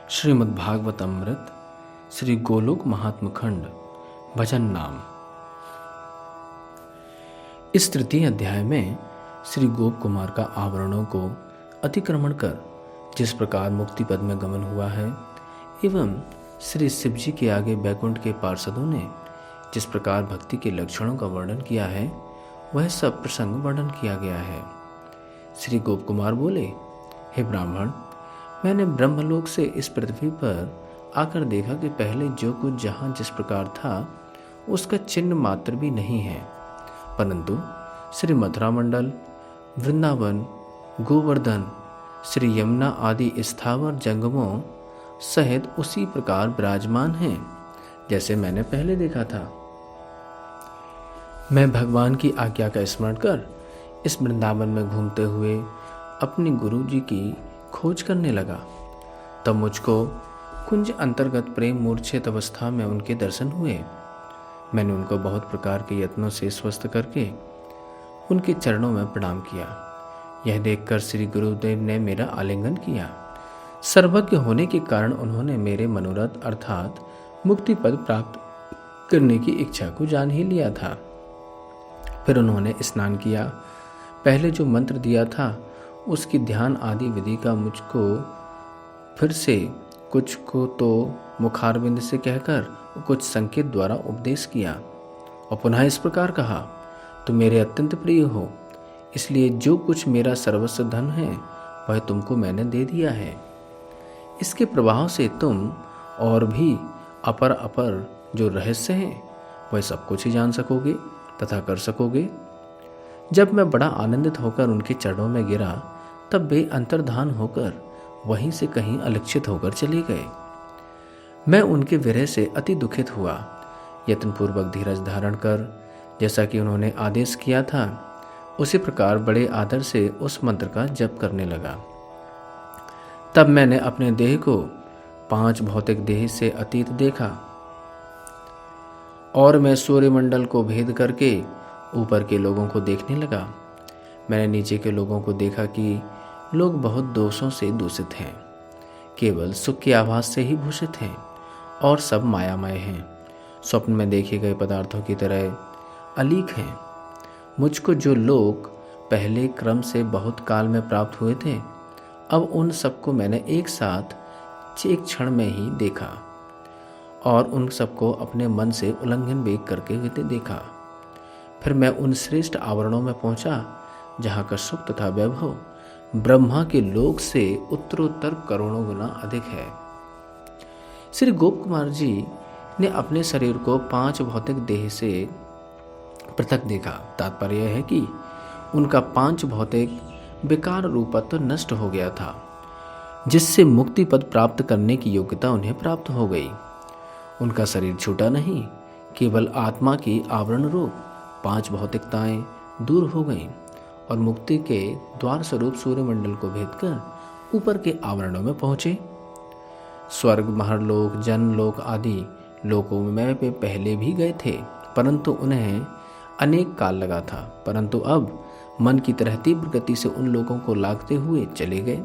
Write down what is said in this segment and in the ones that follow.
श्रीमद्भागवत अमृत श्री गोलोक महात्म खंड भजन नाम। इस तृतीय अध्याय में श्री गोप कुमार का आवरणों को अतिक्रमण कर जिस प्रकार मुक्ति पद में गमन हुआ है एवं श्री शिव जी के आगे बैकुंठ के पार्षदों ने जिस प्रकार भक्ति के लक्षणों का वर्णन किया है वह सब प्रसंग वर्णन किया गया है। श्री गोप कुमार बोले, हे ब्राह्मण, मैंने ब्रह्मलोक से इस पृथ्वी पर आकर देखा कि पहले जो कुछ जहाँ जिस प्रकार था उसका चिन्ह मात्र भी नहीं है, परंतु श्री मथुरा मंडल, वृंदावन, गोवर्धन, श्री यमुना आदि स्थावर जंगमों सहित उसी प्रकार विराजमान हैं जैसे मैंने पहले देखा था। मैं भगवान की आज्ञा का स्मरण कर इस वृंदावन में घूमते हुए अपने गुरु जी की खोज करने लगा। तब मुझको कुंज अंतर्गत प्रेम मूर्छित अवस्था में उनके दर्शन हुए। मैंने उनको बहुत प्रकार के यत्नों से स्वस्थ करके उनके चरणों में प्रणाम किया। यह देखकर श्री गुरुदेव ने मेरा आलिंगन किया। सर्वज्ञ होने के कारण उन्होंने मेरे मनोरथ अर्थात मुक्ति पद प्राप्त करने की इच्छा को जान ही लिया था। फिर उन्होंने स्नान किया। पहले जो मंत्र दिया था उसकी ध्यान आदि विधि का मुझको फिर से कुछ को तो मुखारविंद से कहकर कुछ संकेत द्वारा उपदेश किया और पुनः इस प्रकार कहा, तुम मेरे अत्यंत प्रिय हो, इसलिए जो कुछ मेरा सर्वस्व धन है वह तुमको मैंने दे दिया है। इसके प्रभाव से तुम और भी अपर जो रहस्य हैं वह सब कुछ ही जान सकोगे तथा कर सकोगे। जब मैं बड़ा आनंदित होकर उनके चरणों में गिरा तब वे अंतर्धान होकर वहीं से कहीं अलक्षित होकर चले गए। मैं उनके विरह से अति दुखित हुआ। यत्नपूर्वक धीरज धारण कर जैसा कि उन्होंने आदेश किया था उसी प्रकार बड़े आदर से उस मंत्र का जप करने लगा। तब मैंने अपने देह को 5 भौतिक देह से अतीत देखा और मैं सूर्यमंडल को भेद करके ऊपर के लोगों को देखने लगा। मैंने नीचे के लोगों को देखा कि लोग बहुत दोषों से दूषित हैं, केवल सुख के आभास से ही भूषित हैं और सब मायामय हैं, स्वप्न में देखे गए पदार्थों की तरह अलीक हैं। मुझको जो लोग पहले क्रम से बहुत काल में प्राप्त हुए थे अब उन सबको मैंने एक साथ एक क्षण में ही देखा और उन सबको अपने मन से उल्लंघन वेग करके हुए देखा। फिर मैं उन श्रेष्ठ आवरणों में पहुंचा जहाँ का सुख तथा वैभव ब्रह्मा के लोक से उत्तरोत्तर करोड़ों गुना अधिक है। श्री गोप कुमार जी ने अपने शरीर को 5 भौतिक देह से पृथक देखा। तात्पर्य यह है कि उनका 5 भौतिक विकार रूपत्व नष्ट हो गया था, जिससे मुक्ति पद प्राप्त करने की योग्यता उन्हें प्राप्त हो गई। उनका शरीर छूटा नहीं, केवल आत्मा की आवरण रूप 5 भौतिकताएं दूर हो गईं और मुक्ति के द्वार स्वरूप सूर्यमंडल को भेद कर ऊपर के आवरणों में पहुंचे। स्वर्ग, महरलोक, जनलोक आदि लोकों में वे पहले भी गए थे, परंतु उन्हें अनेक काल लगा था। परंतु अब मन की तरह तीव्र गति से उन लोगों को लागते हुए चले गए।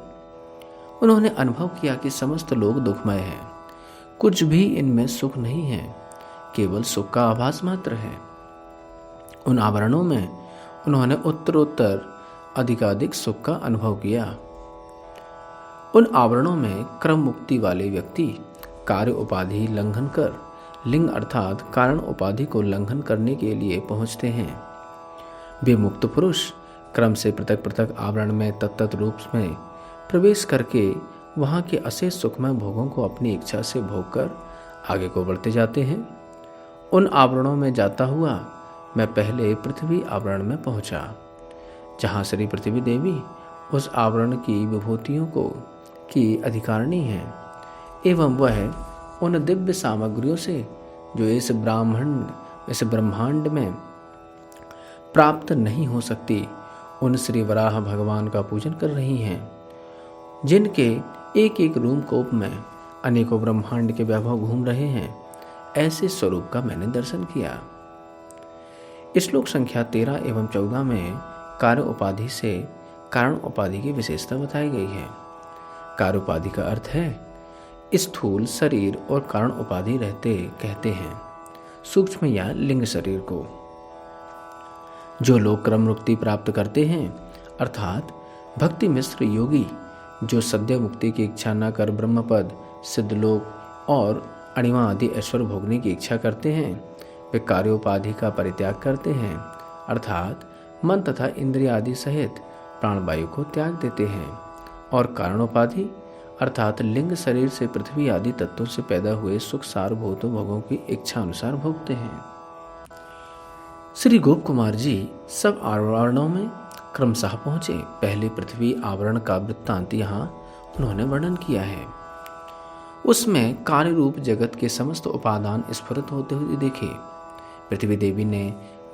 उन्होंने अनुभव किया कि समस्त लोग दुखमय हैं, कुछ भी इनमें सुख नहीं है, केवल सुख का आभास मात्र है। उन आवरणों में उन्होंने उत्तरोत्तर अधिकाधिक सुख का अनुभव किया। उन आवरणों में क्रम मुक्ति वाले व्यक्ति कार्य उपाधि लंघन कर लिंग अर्थात कारण उपाधि को लंघन करने के लिए पहुंचते हैं। वे मुक्त पुरुष क्रम से पृथक पृथक आवरण में तत्त रूप में प्रवेश करके वहां के अशेष सुखमय भोगों को अपनी इच्छा से भोग कर आगे को बढ़ते जाते हैं। उन आवरणों में जाता हुआ मैं पहले पृथ्वी आवरण में पहुंचा, जहां श्री पृथ्वी देवी उस आवरण की विभूतियों की अधिकारिणी है एवं वह उन दिव्य सामग्रियों से जो इस ब्रह्मांड में प्राप्त नहीं हो सकती उन श्री वराह भगवान का पूजन कर रही हैं, जिनके एक एक रूपकोप में अनेकों ब्रह्मांड के वैभव घूम रहे हैं। ऐसे स्वरूप का मैंने दर्शन किया। श्लोक संख्या 13 एवं 14 में कार्य उपाधि से कारण उपाधि की विशेषता बताई गई है। कार्य उपाधि का अर्थ है स्थूल शरीर और कारण उपाधि रहते कहते हैं, सूक्ष्म या लिंग शरीर को। जो लोग क्रम मुक्ति प्राप्त करते हैं, अर्थात भक्ति मिश्र योगी, जो सद्य मुक्ति की इच्छा न कर ब्रह्मपद, सिद्धलोक और अणिमा आदि ऐश्वर्य भोगने की इच्छा करते हैं, वे कार्योपाधि का परित्याग करते हैं, अर्थात मन तथा इंद्रिय आदि सहित प्राणवायु को त्याग देते हैं और कारणोपाधि अर्थात लिंग शरीर से पृथ्वी आदि तत्वों से पैदा हुए सुख सारभूत भोगों की इच्छा अनुसार भोगते हैं। श्री गोप कुमार जी सब आवरणों में क्रमशः पहुंचे। पहले पृथ्वी आवरण का वृत्तांत यहाँ उन्होंने वर्णन किया है। उसमें कार्य रूप जगत के समस्त उपादान स्फुरित होते हुए देखे। पृथ्वी देवी ने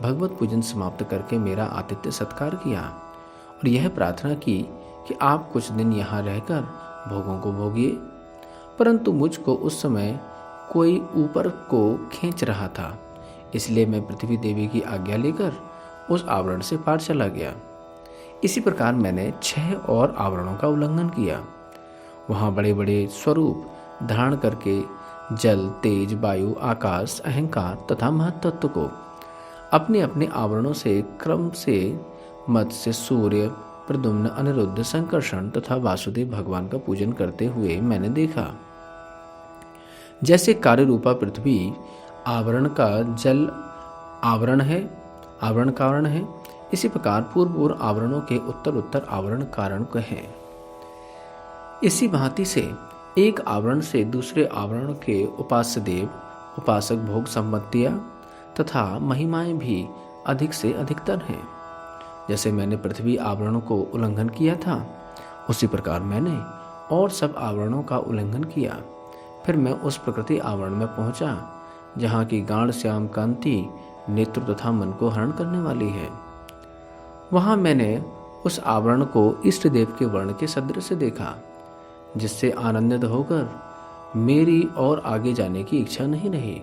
भगवत पूजन समाप्त करके मेरा आतिथ्य सत्कार किया और यह प्रार्थना की कि आप कुछ दिन यहाँ रहकर भोगों को भोगिए, परंतु मुझको उस समय कोई ऊपर को खींच रहा था, इसलिए मैं पृथ्वी देवी की आज्ञा लेकर उस आवरण से पार चला गया। इसी प्रकार मैंने 6 और आवरणों का उल्लंघन किया। वहाँ बड़े बड़े स्वरूप धारण करके जल, तेज, वायु, आकाश, अहंकार तथा महत्त्व को अपने अपने आवरणों से क्रम से मत्स्य, सूर्य, प्रद्युम्न, अनिरुद्ध, संकर्षण तथा वासुदेव भगवान का पूजन करते हुए मैंने देखा। जैसे कार्य रूपा पृथ्वी आवरण का जल आवरण कारण है, इसी प्रकार पूर्व आवरणों के उत्तर आवरण कारण हैं। इसी भांति से एक आवरण से दूसरे आवरण के उपास्य देव, उपासक, भोग संपत्तियां तथा महिमाएं भी अधिक से अधिकतर हैं। जैसे मैंने पृथ्वी आवरणों को उल्लंघन किया था, उसी प्रकार मैंने और सब आवरणों का उल्लंघन किया। फिर मैं उस प्रकृति आवरण में पहुंचा जहाँ की गाढ़ श्याम कांति नेत्र तथा मन को हरण करने वाली है। वहाँ मैंने उस आवरण को इष्ट देव के वर्ण के सदृश देखा, जिससे आनंदित होकर मेरी और आगे जाने की इच्छा नहीं रही।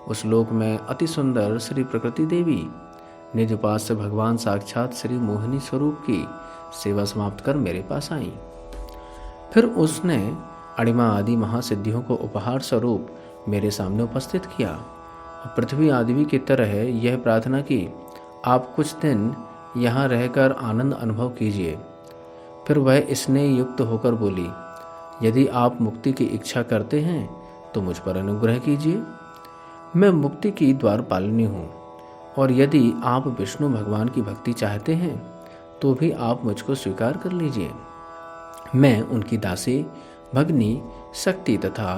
उस लोक में अति सुंदर श्री प्रकृति देवी निज उपास्य भगवान साक्षात श्री मोहिनी स्वरूप की सेवा समाप्त कर मेरे पास आई। फिर उसने अणिमा आदि महासिद्धियों को उपहार स्वरूप मेरे सामने उपस्थित किया और पृथ्वी आदि की तरह यह प्रार्थना की, आप कुछ दिन यहाँ रहकर आनंद अनुभव कीजिए। फिर वह स्नेह युक्त होकर बोली, यदि आप मुक्ति की इच्छा करते हैं तो मुझ पर अनुग्रह कीजिए। मैं मुक्ति की द्वारपालिनी हूँ और यदि आप विष्णु भगवान की भक्ति चाहते हैं तो भी आप मुझको स्वीकार कर लीजिए। मैं उनकी दासी, भगनी, शक्ति तथा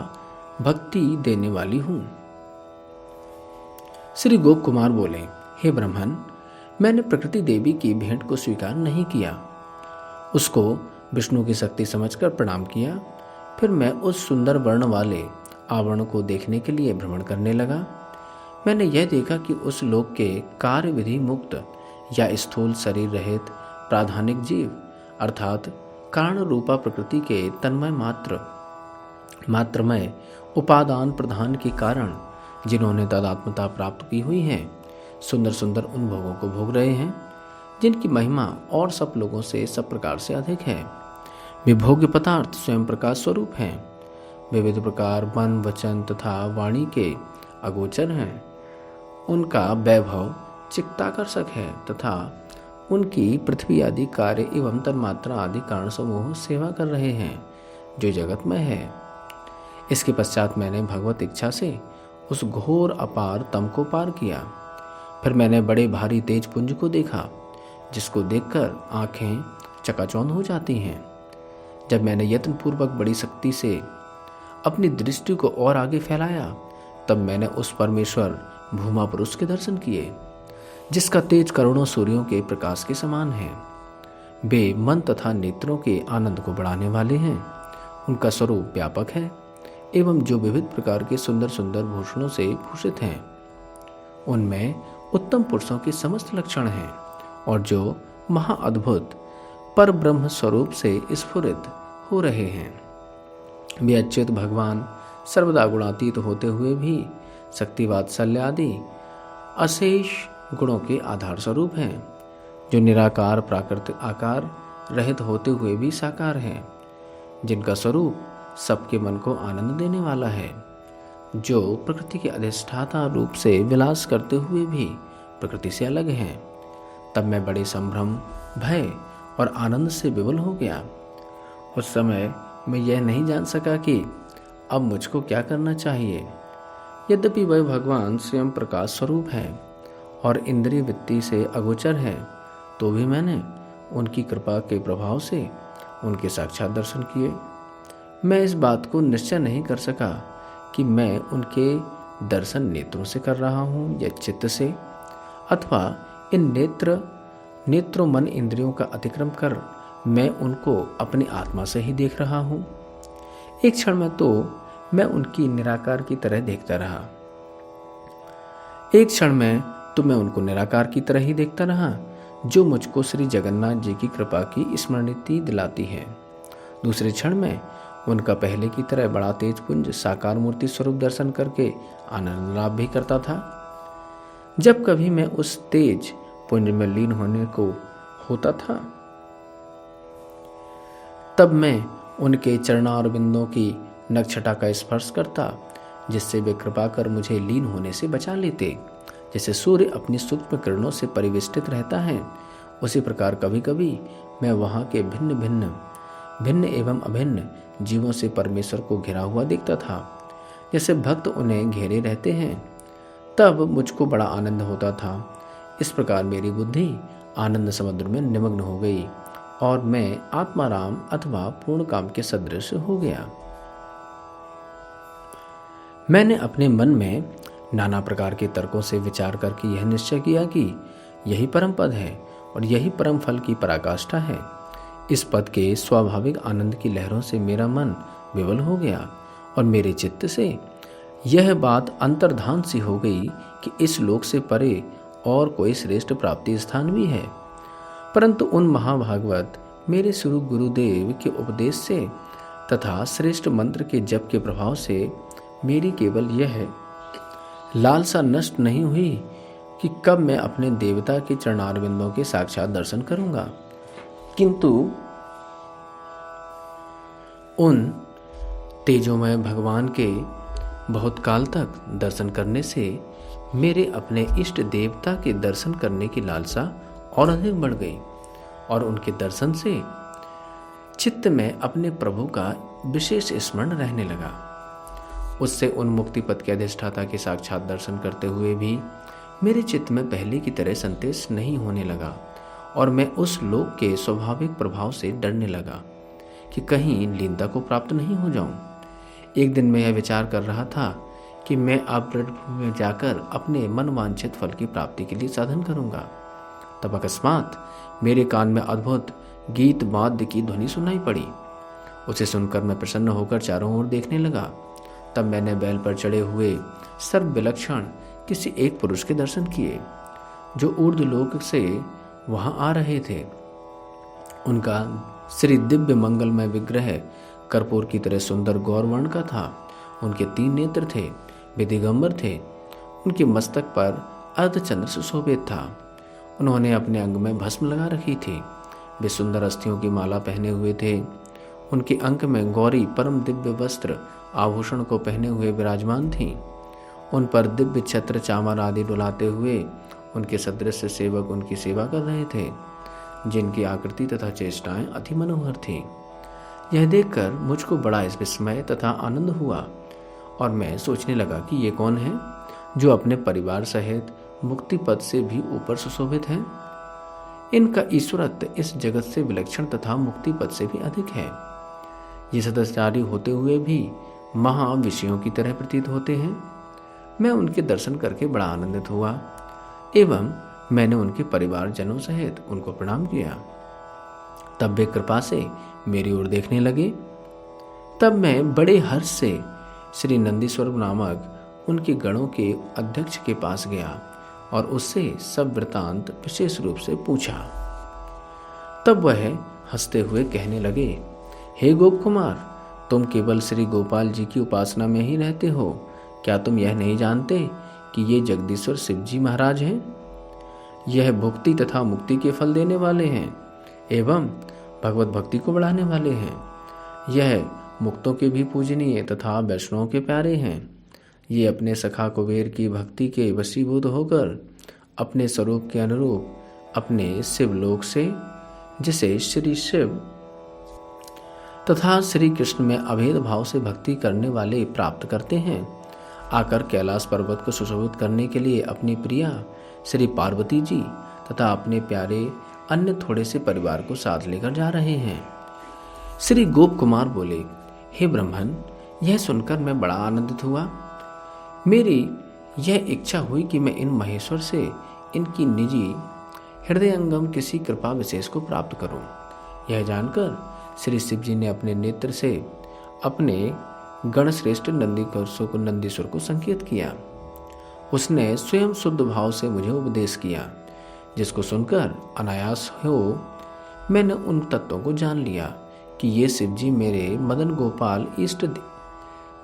भक्ति देने वाली हूँ। श्री गोप कुमार बोले, हे ब्राह्मण, मैंने प्रकृति देवी की भेंट को स्वीकार नहीं किया। उसको विष्णु की शक्ति समझकर प्रणाम किया। फिर मैं उस सुंदर वर्ण वाले आवरण को देखने के लिए भ्रमण करने लगा। मैंने यह देखा कि उस लोक के कार्य विधि मुक्त या स्थूल शरीर रहित प्राधानिक जीव अर्थात कारण रूपा प्रकृति के तन्मय मात्रमय उपादान प्रधान के कारण जिन्होंने तदात्मता प्राप्त की हुई है, सुंदर सुंदर उन भोगों को भोग रहे हैं जिनकी महिमा और सब लोगों से सब प्रकार से अधिक है। वे भोग्य पदार्थ स्वयं प्रकाश स्वरूप हैं। विविध प्रकार मन, वचन तथा वाणी के अगोचर हैं। उनका वैभव चित्ताकर्षक है तथा उनकी पृथ्वी आदि कार्य एवं तन्मात्रा आदि कारण समूह सेवा कर रहे हैं जो जगत में है। इसके पश्चात मैंने भगवत इच्छा से उस घोर अपार तम को पार किया। फिर मैंने बड़े भारी तेज पुंज को देखा जिसको देखकर आंखें चकाचौंध हो जाती हैं। जब मैंने यत्नपूर्वक बड़ी शक्ति से अपनी दृष्टि को और आगे फैलाया तब मैंने उस परमेश्वर भूमा पुरुष के दर्शन किए जिसका तेज करोड़ों सूर्यों के प्रकाश के समान है। वे मन तथा नेत्रों के आनंद को बढ़ाने वाले हैं। उनका स्वरूप व्यापक है एवं जो विविध प्रकार के सुंदर सुंदर भूषणों से भूषित हैं। उनमें उत्तम पुरुषों के समस्त लक्षण हैं और जो महाअद्भुत पर ब्रह्म स्वरूप से स्फुरित हो रहे हैं। वे अच्युत भगवान सर्वदा गुणातीत होते हुए भी शक्ति, वात्सल्य आदि अशेष गुणों के आधार स्वरूप हैं, जो निराकार प्राकृतिक आकार रहित होते हुए भी साकार हैं, जिनका स्वरूप सबके मन को आनंद देने वाला है, जो प्रकृति के अधिष्ठाता रूप से विलास करते हुए भी प्रकृति से अलग हैं। तब मैं बड़े संभ्रम, भय और आनंद से विवल हो गया। उस समय मैं यह नहीं जान सका कि अब मुझको क्या करना चाहिए। यद्यपि वह भगवान स्वयं प्रकाश स्वरूप है और इंद्रिय वृत्ति से अगोचर है, तो भी मैंने उनकी कृपा के प्रभाव से उनके साक्षात दर्शन किए। मैं इस बात को निश्चय नहीं कर सका कि मैं उनके दर्शन नेत्रों से कर रहा हूँ या चित्त से, अथवा इन नेत्रों मन इंद्रियों का अतिक्रम कर मैं उनको अपनी आत्मा से ही देख रहा हूँ। एक क्षण में तो मैं उनकी निराकार की तरह देखता रहा, उनको निराकार की तरह ही देखता रहा, जो मुझको श्री जगन्नाथ जी की कृपा की स्मृति दिलाती है। दूसरे क्षण में उनका पहले की तरह बड़ा तेज पुंज साकार मूर्ति स्वरूप दर्शन करके आनंद लाभ भी करता था। जब कभी मैं उस तेज पुंज में लीन होने को होता था, तब मैं उनके चरणारविंदों की नक्षटा का स्पर्श करता, जिससे वे कृपा कर मुझे लीन होने से बचा लेते। जैसे सूर्य अपनी सूक्ष्म किरणों से परिवेष्टित रहता है, उसी प्रकार कभी कभी मैं वहाँ के भिन्न एवं अभिन्न जीवों से परमेश्वर को घिरा हुआ देखता था। जैसे भक्त उन्हें घेरे रहते हैं, तब मुझको बड़ा आनंद होता था। इस प्रकार मेरी बुद्धि आनंद समुद्र में निमग्न हो गई और मैं आत्माराम अथवा पूर्ण काम के सदृश हो गया। मैंने अपने मन में नाना प्रकार के तर्कों से विचार करके यह निश्चय किया कि यही परम पद है और यही परम फल की पराकाष्ठा है। इस पद के स्वाभाविक आनंद की लहरों से मेरा मन विवल हो गया और मेरे चित्त से यह बात अंतर्धान सी हो गई कि इस लोक से परे और कोई श्रेष्ठ प्राप्ति स्थान भी है। परंतु उन महाभागवत मेरे शुरू गुरुदेव के उपदेश से तथा श्रेष्ठ मंत्र के जप के प्रभाव से मेरी केवल यह लालसा नष्ट नहीं हुई कि कब मैं अपने देवता के चरणारविंदों के साक्षात दर्शन करूंगा, किंतु उन तेजोमय भगवान के बहुत काल तक दर्शन करने से मेरे अपने इष्ट देवता के दर्शन करने की लालसा और अधिक बढ़ गई और उनके दर्शन से चित्त में अपने प्रभु का विशेष स्मरण रहने लगा। उससे उन मुक्ति पद के अधिष्ठाता के साक्षात दर्शन करते हुए भी मेरे चित्त में पहले की तरह संदेश नहीं होने लगा और मैं उस लोक के स्वाभाविक प्रभाव से डरने लगा कि कहीं लीनता को प्राप्त नहीं हो जाऊं। एक दिन मैं यह विचार कर रहा था कि मैं अब रणभूमि में जाकर अपने मनवांछित फल की प्राप्ति के लिए साधन करूंगा। तब अकस्मात मेरे कान में अद्भुत गीत वाद्य की ध्वनि सुनाई पड़ी। उसे सुनकर मैं प्रसन्न होकर चारों ओर देखने लगा। तब मैंने बैल पर चढ़े हुए सर्व विलक्षण किसी एक पुरुष के दर्शन किए, जो ऊर्ध्वलोक से वहां आ रहे थे। उनका श्री दिव्य मंगलमय विग्रह कर्पूर की तरह सुंदर गौर वर्ण का था। उनके 3 नेत्र थे, वे दिगंबर थे। उनके मस्तक पर अर्धचंद्र सुशोभित था। उन्होंने अपने अंग में भस्म लगा रखी थी। वे सुंदर अस्थियों की माला पहने हुए थे। उनके अंक में गौरी परम दिव्य वस्त्र आभूषण को पहने हुए विराजमान थीं। उन पर दिव्य छत्र चामर आदि डुलाते हुए उनके सदृश सेवक उनकी सेवा कर रहे थे, जिनकी आकृति तथा चेष्टाएं अति मनोहर थीं। यह देखकर मुझको बड़ा विस्मय तथा आनंद हुआ और मैं सोचने लगा कि ये कौन है जो अपने परिवार सहित मुक्ति पद से भी ऊपर सुशोभित हैं। इनका ईश्वरत्व इस जगत से विलक्षण तथा मुक्ति पद से भी अधिक है। ये सदाचारी होते हुए भी महाविषयों की तरह प्रतीत होते हैं। मैं उनके दर्शन करके बड़ा आनंदित हुआ एवं मैंने उनके परिवारजनों सहित उनको प्रणाम किया। तब वे कृपा से मेरी ओर देखने लगे। तब मैं बड़े हर्ष से श्री नंदीश्वर नामक उनके गणों के अध्यक्ष के पास गया और उससे सब वृतांत विशेष रूप से पूछा। तब वह हंसते हुए कहने लगे, हे गोप कुमार, तुम केवल श्री गोपाल जी की उपासना में ही रहते हो। क्या तुम यह नहीं जानते कि ये जगदीश्वर शिव जी महाराज हैं? यह भुक्ति तथा मुक्ति के फल देने वाले हैं एवं भगवत भक्ति को बढ़ाने वाले हैं। यह मुक्तों के भी पूजनीय तथा वैष्णवों के प्यारे हैं। ये अपने सखा कुबेर की भक्ति के वशीभूत होकर अपने स्वरूप के अनुरूप अपने शिवलोक से, जिसे श्री शिव तथा श्री कृष्ण में अभेद भाव से भक्ति करने वाले प्राप्त करते हैं, आकर कैलाश पर्वत को सुशोभित करने के लिए अपनी प्रिया श्री पार्वती जी तथा अपने प्यारे अन्य थोड़े से परिवार को साथ लेकर जा रहे हैं। श्री गोप कुमार बोले, हे ब्राह्मण, यह सुनकर मैं बड़ा आनंदित हुआ। मेरी यह इच्छा हुई कि मैं इन महेश्वर से इनकी निजी हृदयंगम किसी कृपा विशेष को प्राप्त करूं। यह जानकर श्री शिव जी ने अपने नेत्र से अपने गणश्रेष्ठ नंदीश्वर को संकेत किया। उसने स्वयं शुद्ध भाव से मुझे उपदेश किया, जिसको सुनकर अनायास हो मैंने उन तत्वों को जान लिया कि ये शिव जी मेरे मदन गोपाल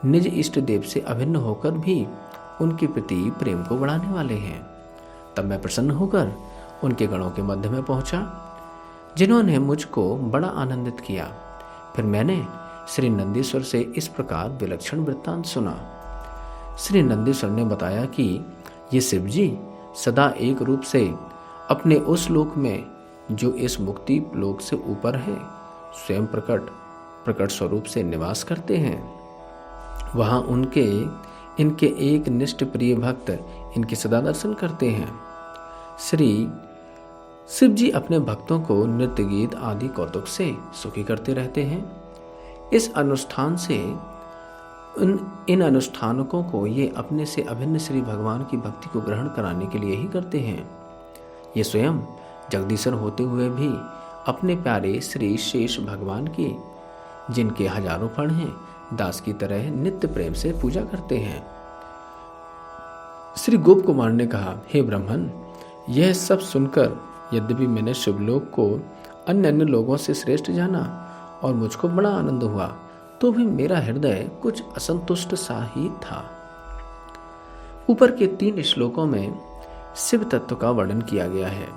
निज इष्ट देव से अभिन्न होकर भी उनके प्रति प्रेम को बढ़ाने वाले हैं। तब मैं प्रसन्न होकर उनके गणों के मध्य में पहुंचा, जिन्होंने मुझको बड़ा आनंदित किया। फिर मैंने श्री नंदीश्वर से इस प्रकार विलक्षण वृत्तांत सुना। श्री नंदीश्वर ने बताया कि ये शिव जी सदा एक रूप से अपने उस लोक में जो इस मुक्ति लोक से ऊपर है स्वयं प्रकट स्वरूप से निवास करते हैं। वहाँ इनके एक निष्ठ प्रिय भक्त इनके सदा दर्शन करते हैं। श्री शिव जी अपने भक्तों को नृत्य गीत आदि कौतुक से सुखी करते रहते हैं। इस अनुष्ठान से इन अनुष्ठानकों को ये अपने से अभिन्न श्री भगवान की भक्ति को ग्रहण कराने के लिए ही करते हैं। ये स्वयं जगदीश्वर होते हुए भी अपने प्यारे श्री शेष भगवान की, जिनके हजारों फण हैं, दास की तरह नित्य प्रेम से पूजा करते हैं। श्री गोप कुमार ने कहा, हे ब्राह्मण, यह सब सुनकर यद्यपि मैंने शिवलोक को अन्य लोगों से श्रेष्ठ जाना और मुझको बड़ा आनंद हुआ, तो भी मेरा हृदय कुछ असंतुष्ट सा ही था। ऊपर के 3 श्लोकों में शिव तत्व का वर्णन किया गया है।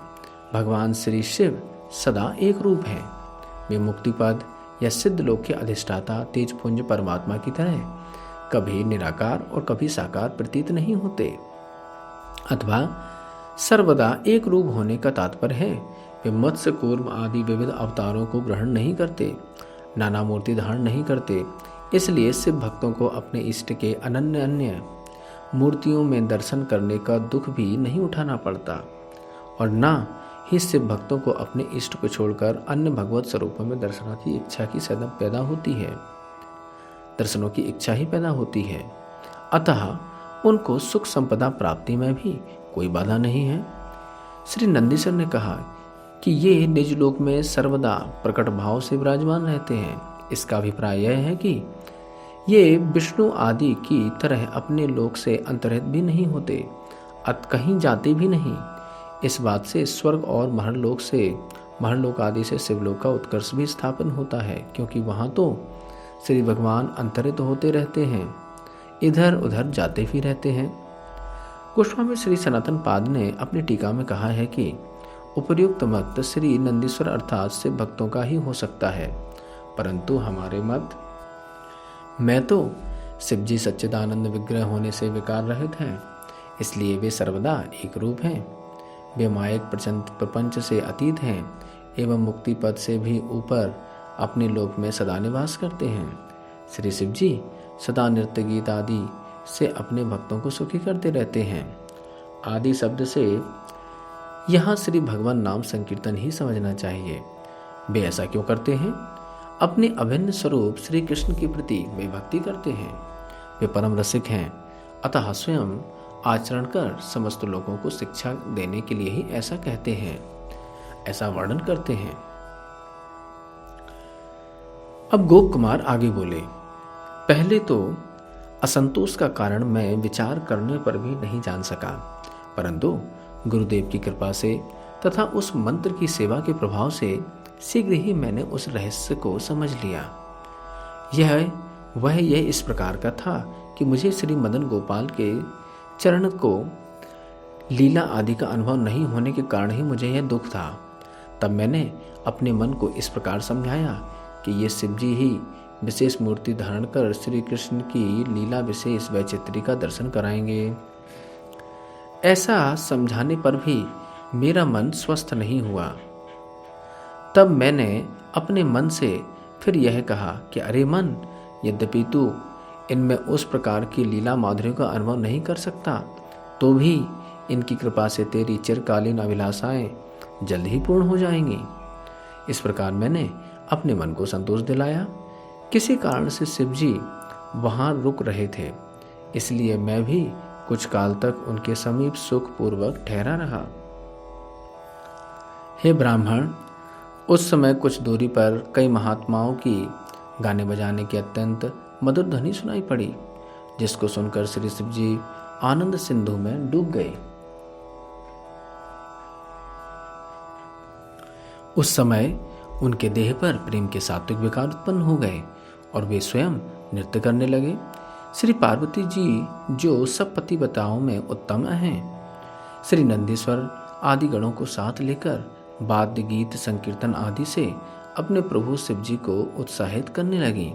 भगवान श्री शिव सदा एक रूप हैं। वे मुक्तिपद या सिद्ध लोक के अधिष्ठाता तेजपुंज परमात्मा की तरह कभी निराकार और कभी साकार प्रतीत नहीं होते, अथवा सर्वदा एक रूप होने का तात्पर्य है वे मत्स्य कूर्म आदि विविध अवतारों को ग्रहण नहीं करते, नाना मूर्ति धारण नहीं करते। इसलिए शिव भक्तों को अपने इष्ट के अन्य मूर्तियों में दर्शन करने का दुख भी नहीं उठाना पड़ता, और ना ही शिव भक्तों को अपने इष्ट को छोड़कर अन्य भगवत स्वरूपों में दर्शनों की इच्छा की सदा पैदा होती है, दर्शनों की इच्छा ही पैदा होती है। अतः उनको सुख संपदा प्राप्ति में भी कोई बाधा नहीं है। श्री नंदीश्वर ने कहा कि ये निज लोक में सर्वदा प्रकट भाव से विराजमान रहते हैं। इसका अभिप्राय यह है कि ये विष्णु आदि की तरह अपने लोक से अंतर्हित भी नहीं होते, कहीं जाते भी नहीं। इस बात से स्वर्ग और महरलोक आदि से शिवलोक का उत्कर्ष भी स्थापन होता है, क्योंकि वहाँ तो श्री भगवान अंतरित होते रहते हैं, इधर उधर जाते भी रहते हैं। गोस्वामी श्री सनातन पाद ने अपनी टीका में कहा है कि उपर्युक्त मत श्री नंदीश्वर अर्थात शिव भक्तों का ही हो सकता है, परंतु हमारे मत में तो शिव जी सच्चिदानंद विग्रह होने से विकार रहित हैं, इसलिए वे सर्वदा एक रूप हैं। वे मायिक प्रपंच से अतीत हैं एवं मुक्ति पद से भी ऊपर अपने लोक में सदा निवास करते हैं। श्री शिव जी सदा नृत्य गीत आदि से अपने भक्तों को सुखी करते रहते हैं। आदि शब्द से यहाँ श्री भगवान नाम संकीर्तन ही समझना चाहिए। वे ऐसा क्यों करते हैं? अपने अभिन्न स्वरूप श्री कृष्ण के प्रति वे भक्ति करते हैं। वे परम रसिक हैं, अतः स्वयं आचरण कर समस्त लोगों को शिक्षा देने के लिए ही ऐसा कहते हैं, ऐसा वर्णन करते हैं। अब गोप कुमार आगे बोले, पहले तो असंतोष का कारण मैं विचार करने पर भी नहीं जान सका, परंतु गुरुदेव की कृपा से तथा उस मंत्र की सेवा के प्रभाव से शीघ्र ही मैंने उस रहस्य को समझ लिया। यह इस प्रकार का था कि मुझे श्री मदन गोपाल के चरण को लीला आदि का अनुभव नहीं होने के कारण ही मुझे यह दुख था। तब मैंने अपने मन को इस प्रकार समझाया कि ये शिव जी ही विशेष मूर्ति धारण कर श्री कृष्ण की लीला विशेष वैचित्री का दर्शन कराएंगे। ऐसा समझाने पर भी मेरा मन स्वस्थ नहीं हुआ। तब मैंने अपने मन से फिर यह कहा कि अरे मन, यद्यपि तू इनमें उस प्रकार की लीला माधुर्य का अनुभव नहीं कर सकता, तो भी इनकी कृपा से तेरी चिरकालीन अभिलाषाएं जल्द ही पूर्ण हो जाएंगी। इस प्रकार मैंने अपने मन को संतोष दिलाया। किसी कारण से शिव जी वहाँ रुक रहे थे, इसलिए मैं भी कुछ काल तक उनके समीप सुखपूर्वक ठहरा रहा। हे ब्राह्मण, उस समय कुछ दूरी पर कई महात्माओं की गाने बजाने की अत्यंत मधुर ध्वनि सुनाई पड़ी, जिसको सुनकर श्री शिव जी आनंद सिंधु में डूब गए। उस समय उनके देह पर प्रेम के सात्विक विकार उत्पन्न हो गए और वे स्वयं नृत्य करने लगे। श्री पार्वती जी, जो सब पतिव्रताओं में उत्तम हैं, श्री नंदीश्वर आदि गणों को साथ लेकर वाद्य गीत संकीर्तन आदि से अपने प्रभु शिव जी को उत्साहित करने लगी।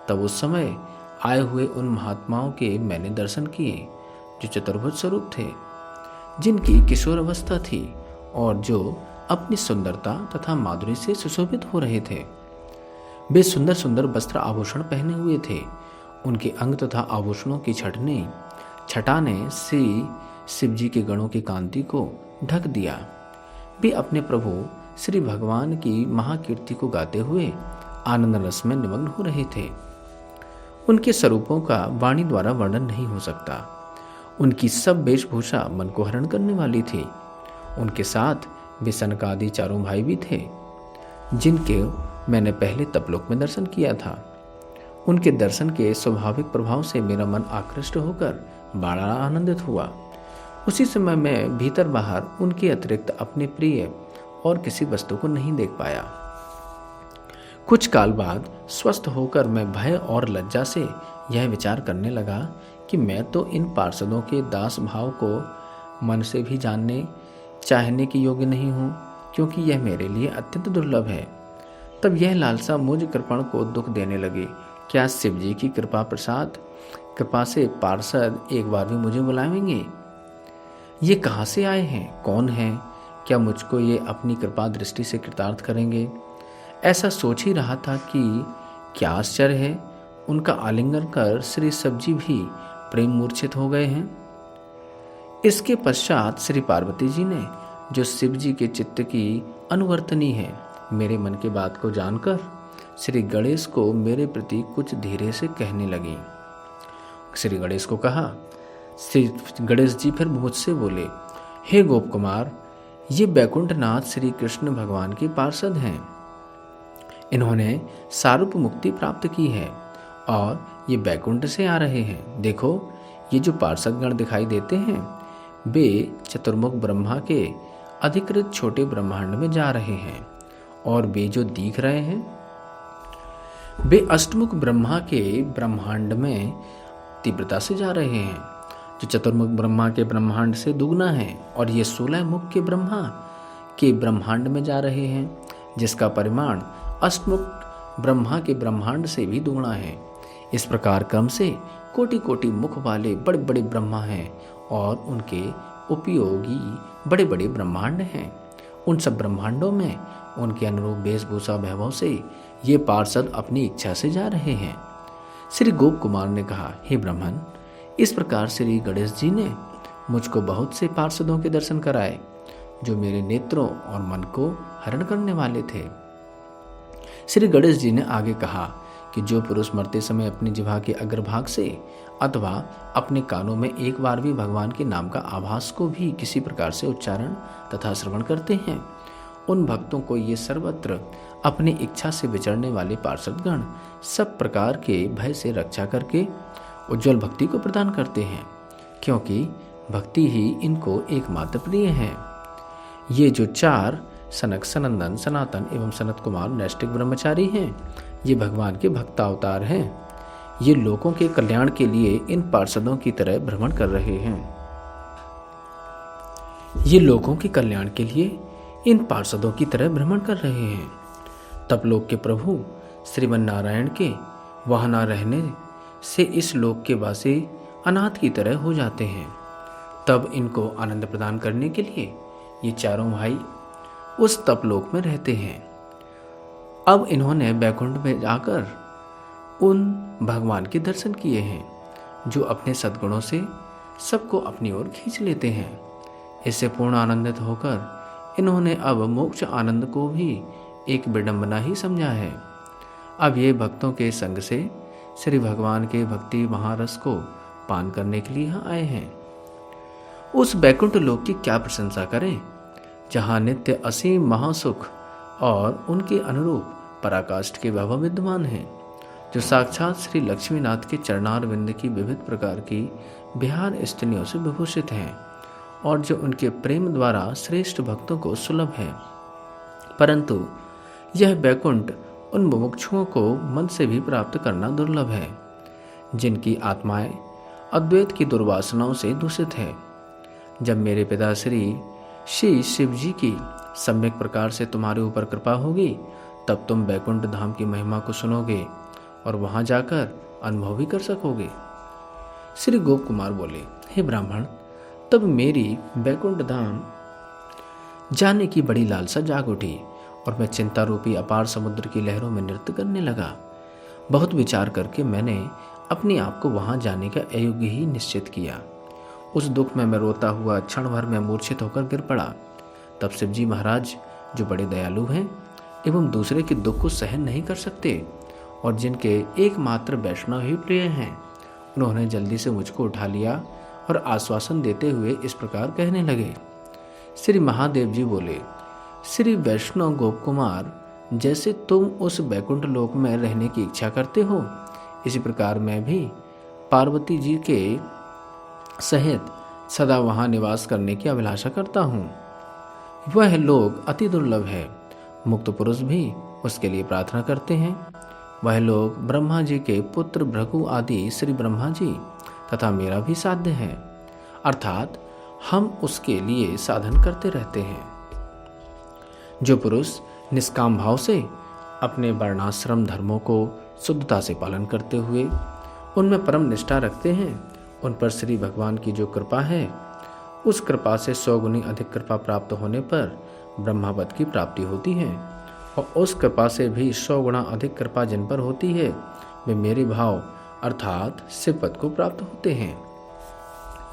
तब उस समय आए हुए उन महात्माओं के मैंने दर्शन किए, जो चतुर्भुज स्वरूप थे, जिनकी किशोर अवस्था थी और जो अपनी सुंदरता तथा माधुरी से सुशोभित हो रहे थे। वे सुंदर सुंदर वस्त्र आभूषण पहने हुए थे। उनके अंग तथा आभूषणों की छटा ने श्री शिव जी के गणों की कांति को ढक दिया। वे अपने प्रभु श्री भगवान की महाकीर्ति को गाते हुए आनंद रस में निमग्न हो रहे थे। उनके स्वरूपों का वाणी द्वारा वर्णन नहीं हो सकता। उनकी सब वेशभूषा मन को हरण करने वाली थी। उनके साथ वे सनकादि चारों भाई भी थे, जिनके मैंने पहले तपलोक में दर्शन किया था। उनके दर्शन के स्वाभाविक प्रभाव से मेरा मन आकृष्ट होकर बड़ा आनंदित हुआ। उसी समय मैं भीतर बाहर उनके अतिरिक्त अपने प्रिय और किसी वस्तु को नहीं देख पाया। कुछ काल बाद स्वस्थ होकर मैं भय और लज्जा से यह विचार करने लगा कि मैं तो इन पार्षदों के दास भाव को मन से भी जानने चाहने के योग्य नहीं हूँ, क्योंकि यह मेरे लिए अत्यंत दुर्लभ है। तब यह लालसा मुझ कृपण को दुख देने लगी। क्या शिव जी की कृपा से पार्षद एक बार भी मुझे बुलाएंगे? ये कहाँ से आए हैं? कौन हैं? क्या मुझको ये अपनी कृपा दृष्टि से कृतार्थ करेंगे? ऐसा सोच ही रहा था कि क्या आश्चर्य है, उनका आलिंगन कर श्री शिव जी भी प्रेम मूर्छित हो गए हैं। इसके पश्चात श्री पार्वती जी ने, जो शिव जी के चित्त की अनुवर्तनी है, मेरे मन की बात को जानकर श्री गणेश को मेरे प्रति कुछ धीरे से कहने लगी। श्री गणेश को कहा। श्री गणेश जी फिर मुझसे बोले, हे गोप कुमार, ये बैकुंठनाथ श्री कृष्ण भगवान के पार्षद हैं। इन्होंने सारूप मुक्ति प्राप्त की है और ये बैकुंठ से आ रहे हैं। देखो, ये जो पार्षद गण दिखाई देते हैं, वे चतुर्मुख ब्रह्मा के अधिकृत छोटे ब्रह्मांड में जा रहे हैं, और वे जो दिख रहे हैं, वे अष्टमुख ब्रह्मा के ब्रह्मांड में तीव्रता से जा रहे हैं, जो चतुर्मुख ब्रह्मा के ब्रह्मांड से दुगना है, और ये 16 मुख के ब्रह्मा के ब्रह्मांड में जा रहे हैं, जिसका परिमाण अष्टमुख ब्रह्मा के ब्रह्मांड से भी दुगना है। इस प्रकार क्रम से कोटि कोटि मुख वाले बड़े बड़े ब्रह्मा हैं और उनके उपयोगी बड़े बड़े ब्रह्मांड हैं। उन सब ब्रह्मांडों में उनके अनुरूप वेशभूषा वैभव से ये पार्षद अपनी इच्छा से जा रहे हैं। श्री गोप कुमार ने कहा, हे ब्राह्मण, इस प्रकार श्री गणेश जी ने मुझको बहुत से पार्षदों के दर्शन कराए, जो मेरे नेत्रों और मन को हरण करने वाले थे। श्री गणेश जी ने आगे कहा कि जो पुरुष मरते समय अपनी जिह्वा के अग्रभाग से अथवा अपने कानों में एक बार भी भगवान के नाम का आभास को भी किसी प्रकार से उच्चारण तथा श्रवण करते हैं, उन भक्तों को ये सर्वत्र अपनी इच्छा से विचरने वाले पार्षदगण सब प्रकार के भय से रक्षा करके उज्ज्वल भक्ति को प्रदान करते हैं, क्योंकि भक्ति ही इनको एकमात्र प्रिय है। ये जो 4 सनक, सनंदन, सनातन एवं सनत कुमार नैष्ठिक ब्रह्मचारी हैं, ये भगवान के भक्तावतार हैं। ये लोगों के कल्याण के लिए इन पार्षदों की तरह भ्रमण कर रहे हैं। ये लोगों के कल्याण के लिए इन पार्षदों की तरह भ्रमण कर रहे हैं। तब लोक के प्रभु श्रीमन नारायण के वहाँ न रहने से इस लोक के वासी अनाथ की तरह हो जाते हैं। तब इनको आनंद प्रदान करने के लिए ये चारों भाई उस तपलोक में रहते हैं। अब इन्होंने बैकुंठ में जाकर उन भगवान के दर्शन किए हैं जो अपने सद्गुणों से सबको अपनी ओर खींच लेते हैं। इससे पूर्ण आनंदित होकर इन्होंने अब मोक्ष आनंद को भी एक विडंबना ही समझा है। अब ये भक्तों के संग से श्री भगवान के भक्ति महारस को पान करने के लिए यहाँ आए हैं। उस बैकुंठ लोक की क्या प्रशंसा करें, जहाँ नित्य असीम महासुख और उनके अनुरूप पराकाष्ठ के वैभव विद्यमान हैं, जो साक्षात श्री लक्ष्मीनाथ के चरणारविंद की विविध प्रकार की बिहार स्तनियों से विभूषित हैं और जो उनके प्रेम द्वारा श्रेष्ठ भक्तों को सुलभ है। परंतु यह बैकुंठ उन मुमुक्षुओं को मन से भी प्राप्त करना दुर्लभ है, जिनकी आत्माएं अद्वैत की दुर्वासनाओं से दूषित है। जब मेरे पिता श्री शिव जी की सम्यक प्रकार से तुम्हारे ऊपर कृपा होगी, तब तुम बैकुंठ धाम की महिमा को सुनोगे और वहां जाकर अनुभव भी कर सकोगे। श्री गोप कुमार बोले, हे ब्राह्मण, तब मेरी बैकुंठ धाम जाने की बड़ी लालसा जाग उठी और मैं चिंता रूपी अपार समुद्र की लहरों में नृत्य करने लगा। बहुत विचार करके मैंने अपने आप को वहां जाने का अयोग्य ही निश्चित किया। उस दुख में मैं रोता हुआ क्षण भर में मूर्छित होकर गिर पड़ा। तब शिवजी महाराज, जो बड़े दयालु हैं एवं दूसरे के दुख को सहन नहीं कर सकते और जिनके एकमात्र वैष्णव ही प्रिय हैं, उन्होंने जल्दी से मुझको उठा लिया और आश्वासन देते हुए इस प्रकार कहने लगे। श्री महादेव जी बोले, श्री वैष्णव गोप कुमार, जैसे तुम उस बैकुंठ लोक में रहने की इच्छा करते हो, इसी प्रकार मैं भी पार्वती जी के सहित सदा वहां निवास करने की अभिलाषा करता हूँ। वह लोक अति दुर्लभ है, मुक्त पुरुष भी उसके लिए प्रार्थना करते हैं। वह लोक ब्रह्मा जी के पुत्र भृगु आदि श्री ब्रह्मा जी तथा मेरा भी साध्य है, अर्थात हम उसके लिए साधन करते रहते हैं। जो पुरुष निष्काम भाव से अपने वर्णाश्रम धर्मों को शुद्धता से पालन करते हुए उनमें परम निष्ठा रखते हैं, उन पर श्री भगवान की जो कृपा है, उस कृपा से 100 गुनी अधिक कृपा प्राप्त होने पर ब्रह्मापद की प्राप्ति होती है और उस कृपा से भी 100 गुना अधिक कृपा जिन पर होती है, वे मेरे भाव अर्थात शिव पद को प्राप्त होते हैं।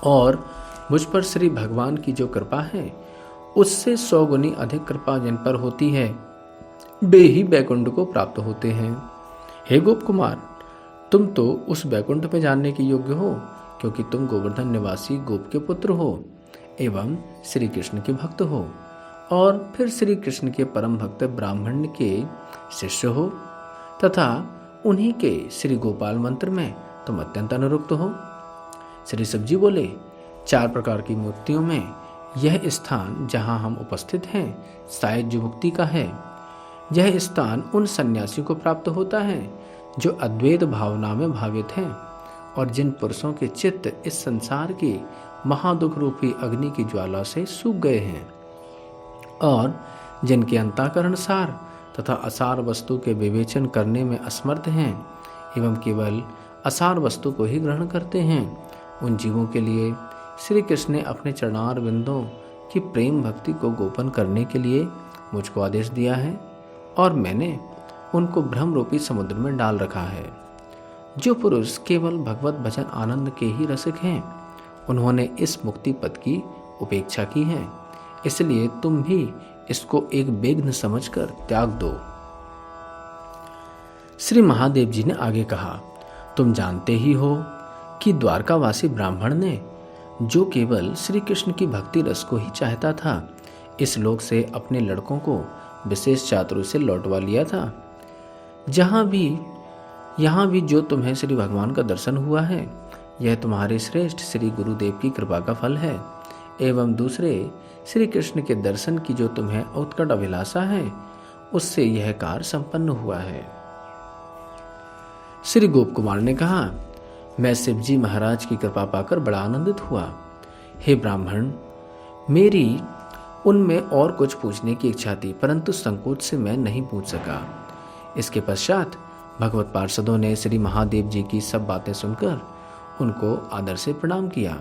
और मुझ पर श्री भगवान की जो कृपा है, उससे 100 गुनी अधिक कृपा जिन पर होती है, वे ही बैकुंठ को प्राप्त होते हैं। हे गोप कुमार, तुम तो उस बैकुंठ में जानने के योग्य हो, क्योंकि तुम गोवर्धन निवासी गोप के पुत्र हो एवं श्री कृष्ण के भक्त हो और फिर श्री कृष्ण के परम भक्त ब्राह्मण के शिष्य हो तथा उन्हीं के श्री गोपाल मंत्र में तुम अत्यंत अनुरक्त हो। श्री शिव जी बोले, 4 प्रकार की मुक्तियों में यह स्थान जहाँ हम उपस्थित हैं शायद जो मुक्ति का है। यह स्थान उन सन्यासियों को प्राप्त होता है जो अद्वैत भावना में भावित हैं और जिन पुरुषों के चित्त इस संसार की महादुख रूपी अग्नि की ज्वाला से सूख गए हैं और जिनके अंतःकरण सार तथा असार वस्तु के विवेचन करने में असमर्थ हैं एवं केवल असार वस्तु को ही ग्रहण करते हैं, उन जीवों के लिए श्री कृष्ण ने अपने चरणार बिंदों की प्रेम भक्ति को गोपन करने के लिए मुझको आदेश दिया है और मैंने उनको भ्रम रूपी समुद्र में डाल रखा है। जो पुरुष केवल भगवत भजन आनंद के ही रसिक हैं, उन्होंने इस मुक्ति पद की उपेक्षा की है, इसलिए तुम भी इसको एक विघ्न समझकर त्याग दो। श्री महादेव जी ने आगे कहा, तुम जानते ही हो कि द्वारकावासी ब्राह्मण ने, जो केवल श्री कृष्ण की भक्ति रस को ही चाहता था, इस लोक से अपने लड़कों को विशेष चातुर्य से लौटवा लिया था। यहाँ भी जो तुम्हें श्री भगवान का दर्शन हुआ है, यह तुम्हारे श्रेष्ठ श्री गुरुदेव की कृपा का फल है एवं दूसरे श्री कृष्ण के दर्शन की जो तुम्हें उत्कट अभिलाषा है, उससे यह कार्य संपन्न हुआ है। श्री गोप कुमार ने कहा, मैं शिवजी महाराज की कृपा पाकर बड़ा आनंदित हुआ। हे ब्राह्मण, मेरी उनमें और कुछ पूछने की इच्छा थी, परंतु संकोच से मैं नहीं पूछ सका। इसके पश्चात भगवत पार्षदों ने श्री महादेव जी की सब बातें सुनकर उनको आदर से प्रणाम किया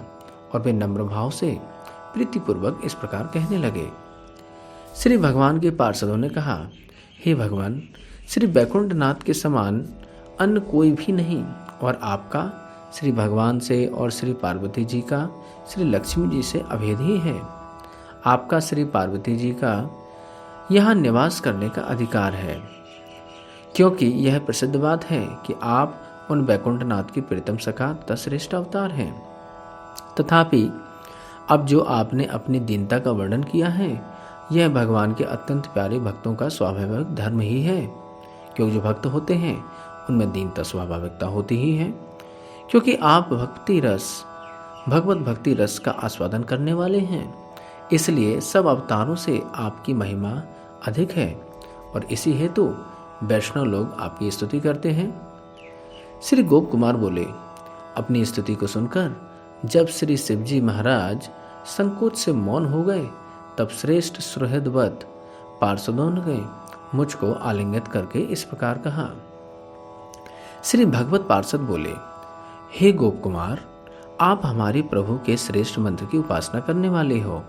और वे नम्र भाव से प्रीतिपूर्वक इस प्रकार कहने लगे। श्री भगवान के पार्षदों ने कहा, हे भगवान, श्री वैकुंठ नाथ के समान अन्य कोई भी नहीं और आपका श्री भगवान से और श्री पार्वती जी का श्री लक्ष्मी जी से अभेद ही है। आपका श्री पार्वती जी का यहाँ निवास करने का अधिकार है, क्योंकि यह प्रसिद्ध बात है कि आप उन वैकुंठ नाथ की प्रीतम सखा तथा श्रेष्ठ अवतार हैं। तथापि अब जो आपने अपनी दीनता का वर्णन किया है, यह भगवान के अत्यंत प्यारे भक्तों का स्वाभाविक धर्म ही है, क्योंकि जो भक्त होते हैं उनमें दीनता स्वाभाविकता होती ही है। क्योंकि आप भगवत भक्ति रस का आस्वादन करने वाले हैं, इसलिए सब अवतारों से आपकी महिमा अधिक है और इसी हेतु वैष्णव लोग आपकी स्तुति करते हैं। श्री गोप कुमार बोले, अपनी स्तुति को सुनकर जब श्री शिवजी महाराज संकोच से मौन हो गए, तब श्रेष्ठ सुहृदवत पार्षदों ने मुझको आलिंगित करके इस प्रकार कहा। श्री भगवत पार्षद बोले, हे गोप कुमार, आप हमारे प्रभु के श्रेष्ठ मंत्र की उपासना करने वाले हो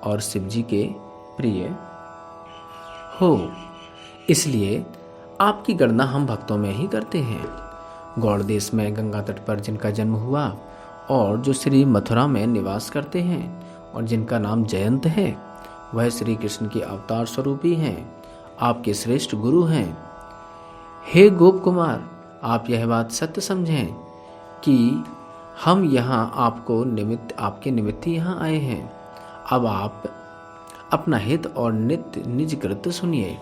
और शिव जी के प्रिय हो, इसलिए आपकी गणना हम भक्तों में ही करते हैं। गौड़ देश में गंगा तट पर जिनका जन्म हुआ और जो श्री मथुरा में निवास करते हैं और जिनका नाम जयंत है, वह श्री कृष्ण के अवतार स्वरूपी हैं, आपके श्रेष्ठ गुरु हैं। हे गोप कुमार, आप यह बात सत्य समझें कि हम यहाँ आपके निमित्त ही यहाँ आए हैं। अब आप अपना हित और नित्य निज कृत्य सुनिए।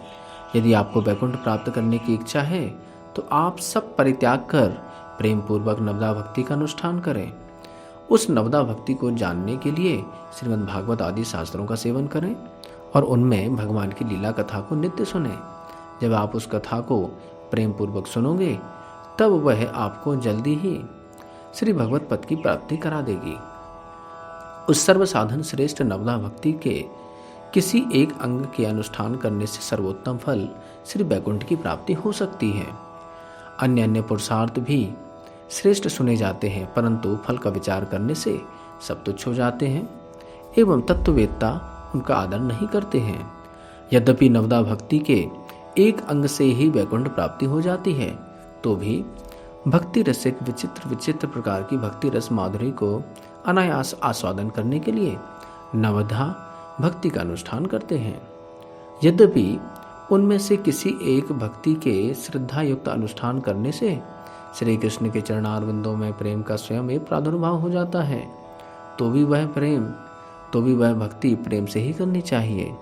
यदि आपको वैकुंठ प्राप्त करने की इच्छा है तो आप सब परित्याग कर प्रेम पूर्वक नवदा भक्ति का अनुष्ठान करें। उस नवदा भक्ति को जानने के लिए श्रीमद् भागवत आदि शास्त्रों का सेवन करें और उनमें भगवान की लीला कथा को नित्य सुने। जब आप उस कथा को प्रेम पूर्वक सुनोगे, तब वह आपको जल्दी ही श्री भगवत पद की प्राप्ति करा देगी। उस सर्व साधन श्रेष्ठ नवदा भक्ति के किसी एक अंग के अनुष्ठान करने से सर्वोत्तम फल श्री वैकुंठ की प्राप्ति हो सकती है। अन्य अन्य पुरुषार्थ भी श्रेष्ठ सुने जाते हैं, परंतु फल का विचार करने से सब तुच्छ हो जाते हैं एवं तत्ववेत्ता उनका आदर नहीं करते हैं। यद्यपि नवदा भक्ति के एक अंग से ही वैकुंठ प्राप्ति हो जाती है, तो भी भक्ति रसिक विचित्र विचित्र प्रकार की भक्ति रस माधुरी को अनायास आस्वादन करने के लिए नवधा भक्ति का अनुष्ठान करते हैं। यद्यपि उनमें से किसी एक भक्ति के श्रद्धा युक्त अनुष्ठान करने से श्री कृष्ण के चरणारविंदों में प्रेम का स्वयं एक प्रादुर्भाव हो जाता है, तो भी वह भक्ति प्रेम से ही करनी चाहिए,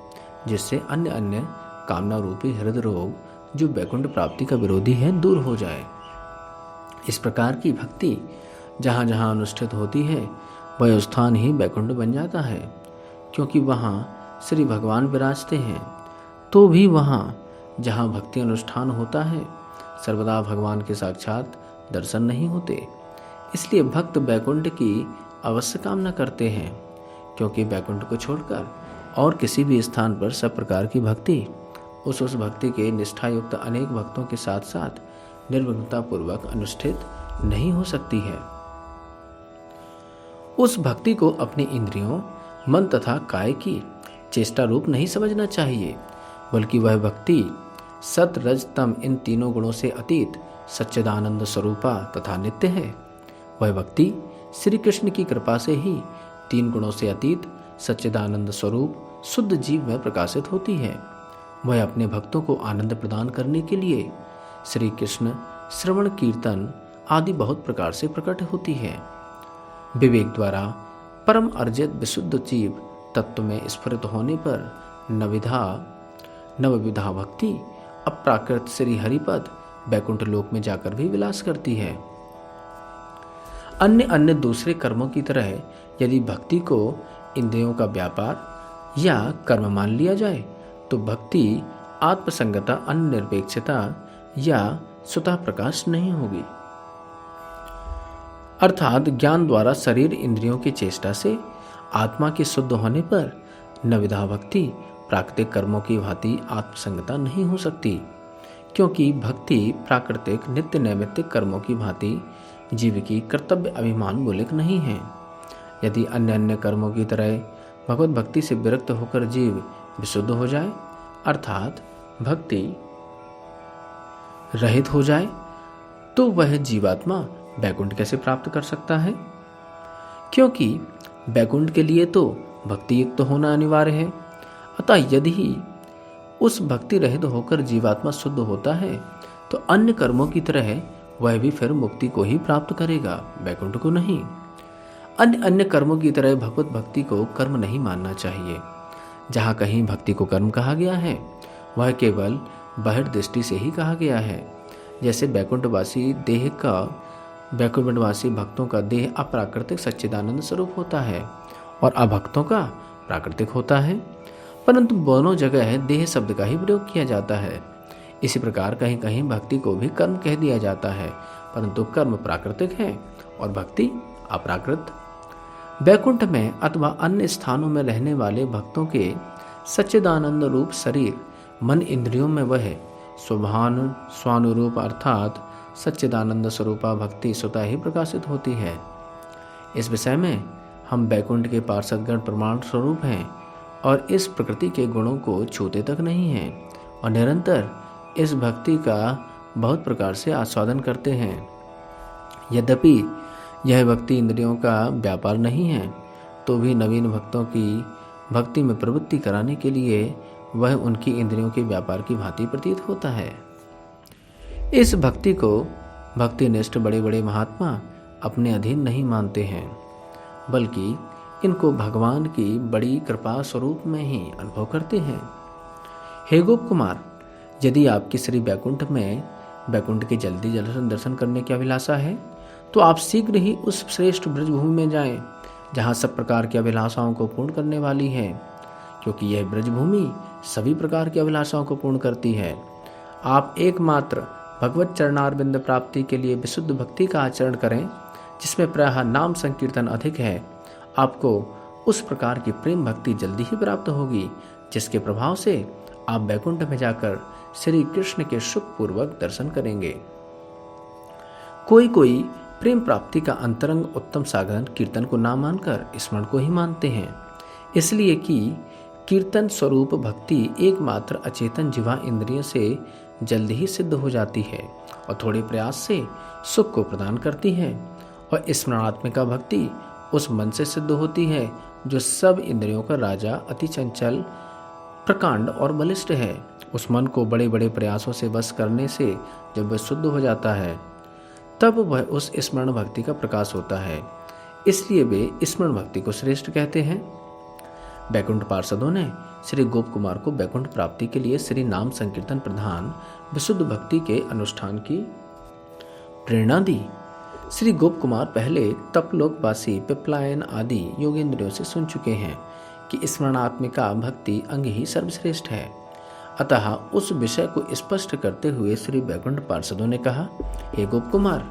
जिससे अन्य अन्य कामना रूपी हृदय रोग जो वैकुंठ प्राप्ति का विरोधी है दूर हो जाए। इस प्रकार की भक्ति जहाँ जहाँ अनुष्ठित होती है, वह स्थान ही वैकुंठ बन जाता है, क्योंकि वहाँ श्री भगवान विराजते हैं। तो भी वहाँ जहाँ भक्ति अनुष्ठान होता है, सर्वदा भगवान के साक्षात दर्शन नहीं होते। इसलिए भक्त वैकुंठ की अवश्य कामना करते हैं, क्योंकि वैकुंठ को छोड़कर और किसी भी स्थान पर सब प्रकार की भक्ति उस भक्ति के निष्ठा युक्त अनेक भक्तों के साथ साथ निर्विघ्नता पूर्वक अनुष्ठित नहीं हो सकती है। उस भक्ति को अपनी इंद्रियों, मन तथा काय की चेष्टा रूप नहीं समझना चाहिए, बल्कि वह भक्ति सत रज तम इन तीनों गुणों से अतीत सच्चिदानंद स्वरूपा तथा नित्य है। वह भक्ति श्री कृष्ण की कृपा से ही तीन गुणों से अतीत सच्चिदानंद स्वरूप शुद्ध जीव में प्रकाशित होती है। वह अपने भक्तों को आनंद प्रदान करने के लिए श्री कृष्ण श्रवण कीर्तन आदि बहुत प्रकार से प्रकट होती है। विवेक द्वारा परम अर्जित विशुद्ध जीव तत्व में स्फुरित होने पर नवविधा भक्ति अप्राकृत श्री हरिपद वैकुंठ लोक में जाकर भी विलास करती है। अन्य दूसरे कर्मों की तरह यदि भक्ति को इंद्रियों का व्यापार या कर्म मान लिया जाए, तो भक्ति आत्मसंगता, अनिरपेक्षता या स्वतः प्रकाश नहीं होगी। अर्थात ज्ञान द्वारा शरीर इंद्रियों की चेष्टा से आत्मा के शुद्ध होने पर नवविधा भक्ति प्राकृतिक कर्मों की भांति आत्मसंगता नहीं हो सकती, क्योंकि भक्ति प्राकृतिक नित्य नैमित्तिक कर्मों की भांति जीव की कर्तव्य अभिमान मूलक नहीं है। यदि अन्य अन्य कर्मों की तरह भगवत भक्ति से विरक्त होकर जीव विशुद्ध हो जाए, अर्थात भक्ति रहित हो जाए, तो वह जीवात्मा वैकुंठ कैसे प्राप्त कर सकता है? क्योंकि वैकुंठ के लिए तो भक्ति युक्त होना अनिवार्य है। अतः यदि उस भक्ति रहित होकर जीवात्मा शुद्ध होता है तो अन्य कर्मों की तरह वह भी फिर मुक्ति को ही प्राप्त करेगा, वैकुंठ को नहीं। अन्य अन्य कर्मों की तरह भगवत भक्ति को कर्म नहीं मानना चाहिए। जहाँ कहीं भक्ति को कर्म कहा गया है वह केवल बहिर्दृष्टि से ही कहा गया है। जैसे वैकुंठवासी भक्तों का देह अप्राकृतिक सच्चिदानंद स्वरूप होता है और अभक्तों का प्राकृतिक होता है, परंतु दोनों जगह देह शब्द का ही प्रयोग किया जाता है। इसी प्रकार कहीं कहीं भक्ति को भी कर्म कह दिया जाता है, परंतु कर्म प्राकृतिक है और भक्ति अप्राकृत। वैकुंठ में अथवा अन्य स्थानों में रहने वाले भक्तों के सच्चिदानंद रूप शरीर मन इंद्रियों में वह स्वानुरूप अर्थात सच्चिदानंद स्वरूपा भक्ति स्वतः ही प्रकाशित होती है। इस विषय में हम वैकुंठ के पार्षदगण प्रमाण स्वरूप हैं और इस प्रकृति के गुणों को छूते तक नहीं हैं और निरंतर इस भक्ति का बहुत प्रकार से आस्वादन करते हैं। यद्यपि यह भक्ति इंद्रियों का व्यापार नहीं है, तो भी नवीन भक्तों की भक्ति में प्रवृत्ति कराने के लिए वह उनकी इंद्रियों के व्यापार की भांति प्रतीत होता है। इस भक्ति को भक्तिनिष्ठ बड़े बड़े महात्मा अपने अधीन नहीं मानते हैं, बल्कि इनको भगवान की बड़ी कृपा स्वरूप में ही अनुभव करते हैं। हे गोप कुमार, यदि आपकी श्री वैकुंठ के जल्दी दर्शन करने की अभिलाषा है तो आप शीघ्र ही उस श्रेष्ठ ब्रजभूमि में जाएं, जहाँ सब प्रकार की अभिलाषाओं को पूर्ण करने वाली है, क्योंकि यह ब्रजभूमि सभी प्रकार की अभिलाषाओं को पूर्ण करती है। आप एकमात्र भगवत चरणारविंद प्राप्ति के लिए विशुद्ध भक्ति का आचरण करें, जिसमें प्रायः नाम संकीर्तन अधिक है। आपको उस प्रकार की प्रेम भक्ति जल्दी ही प्राप्त होगी, जिसके प्रभाव से आप वैकुंठ में जाकर श्री कृष्ण के सुखपूर्वक दर्शन करेंगे। कोई कोई प्रेम प्राप्ति का अंतरंग उत्तम साधन कीर्तन को ना मानकर स्मरण को ही मानते हैं, इसलिए कि कीर्तन स्वरूप भक्ति एकमात्र अचेतन जीवा इंद्रिय से जल्द ही सिद्ध हो जाती है और थोड़े प्रयास से सुख को प्रदान करती है। और स्मरणात्मिका भक्ति उस मन से सिद्ध होती है जो सब इंद्रियों का राजा, अति चंचल, प्रकांड और बलिष्ठ है। उस मन को बड़े बड़े प्रयासों से वश करने से जब वह शुद्ध हो जाता है, तब वह उस स्मरण भक्ति का प्रकाश होता है। इसलिए वे स्मरण भक्ति को श्रेष्ठ कहते हैं। वैकुंठ पार्षदों ने श्री गोप कुमार को वैकुंठ प्राप्ति के लिए श्री नाम संकीर्तन प्रधान विशुद्ध भक्ति के अनुष्ठान की प्रेरणा दी। श्री गोप कुमार पहले तपलोकवासी पिपलायन आदि योगेंद्रियों से सुन चुके हैं कि स्मरणात्मिका भक्ति अंग ही सर्वश्रेष्ठ है। अतः उस विषय को स्पष्ट करते हुए श्री वैकुंठ पार्षदों ने कहा, हे गोप कुमार,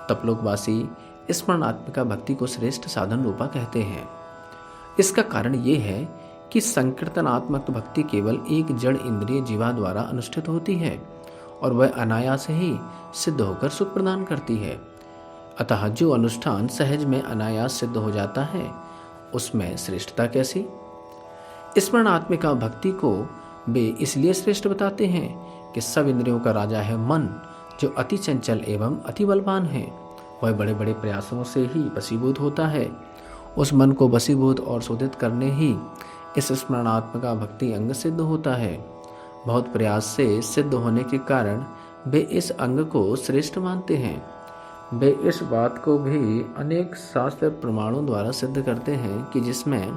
तपलोकवासी स्मरणात्मिका भक्ति को श्रेष्ठ साधन रूपा कहते हैं। इसका कारण ये है कि संकीर्तनात्मक भक्ति केवल एक जड़ इंद्रिय जीवा द्वारा अनुष्ठित होती है और वह अनायास ही सिद्ध होकर सुख प्रदान करती है। अतः जो अनुष्ठान सहज में अनायास सिद्ध हो जाता है, उसमें श्रेष्ठता कैसी? स्मरणात्मिका भक्ति को वे इसलिए श्रेष्ठ बताते हैं कि सब इंद्रियों का राजा है मन, जो अति चंचल एवं अति बलवान है। वह बड़े बड़े प्रयासों से ही वशीभूत होता है। उस मन को वशीभूत और शोधित करने ही इस स्मरणात्मिका भक्ति अंग सिद्ध होता है। बहुत प्रयास से सिद्ध होने के कारण वे इस अंग को श्रेष्ठ मानते हैं। वे इस बात को भी अनेक शास्त्र प्रमाणों द्वारा सिद्ध करते हैं कि जिसमें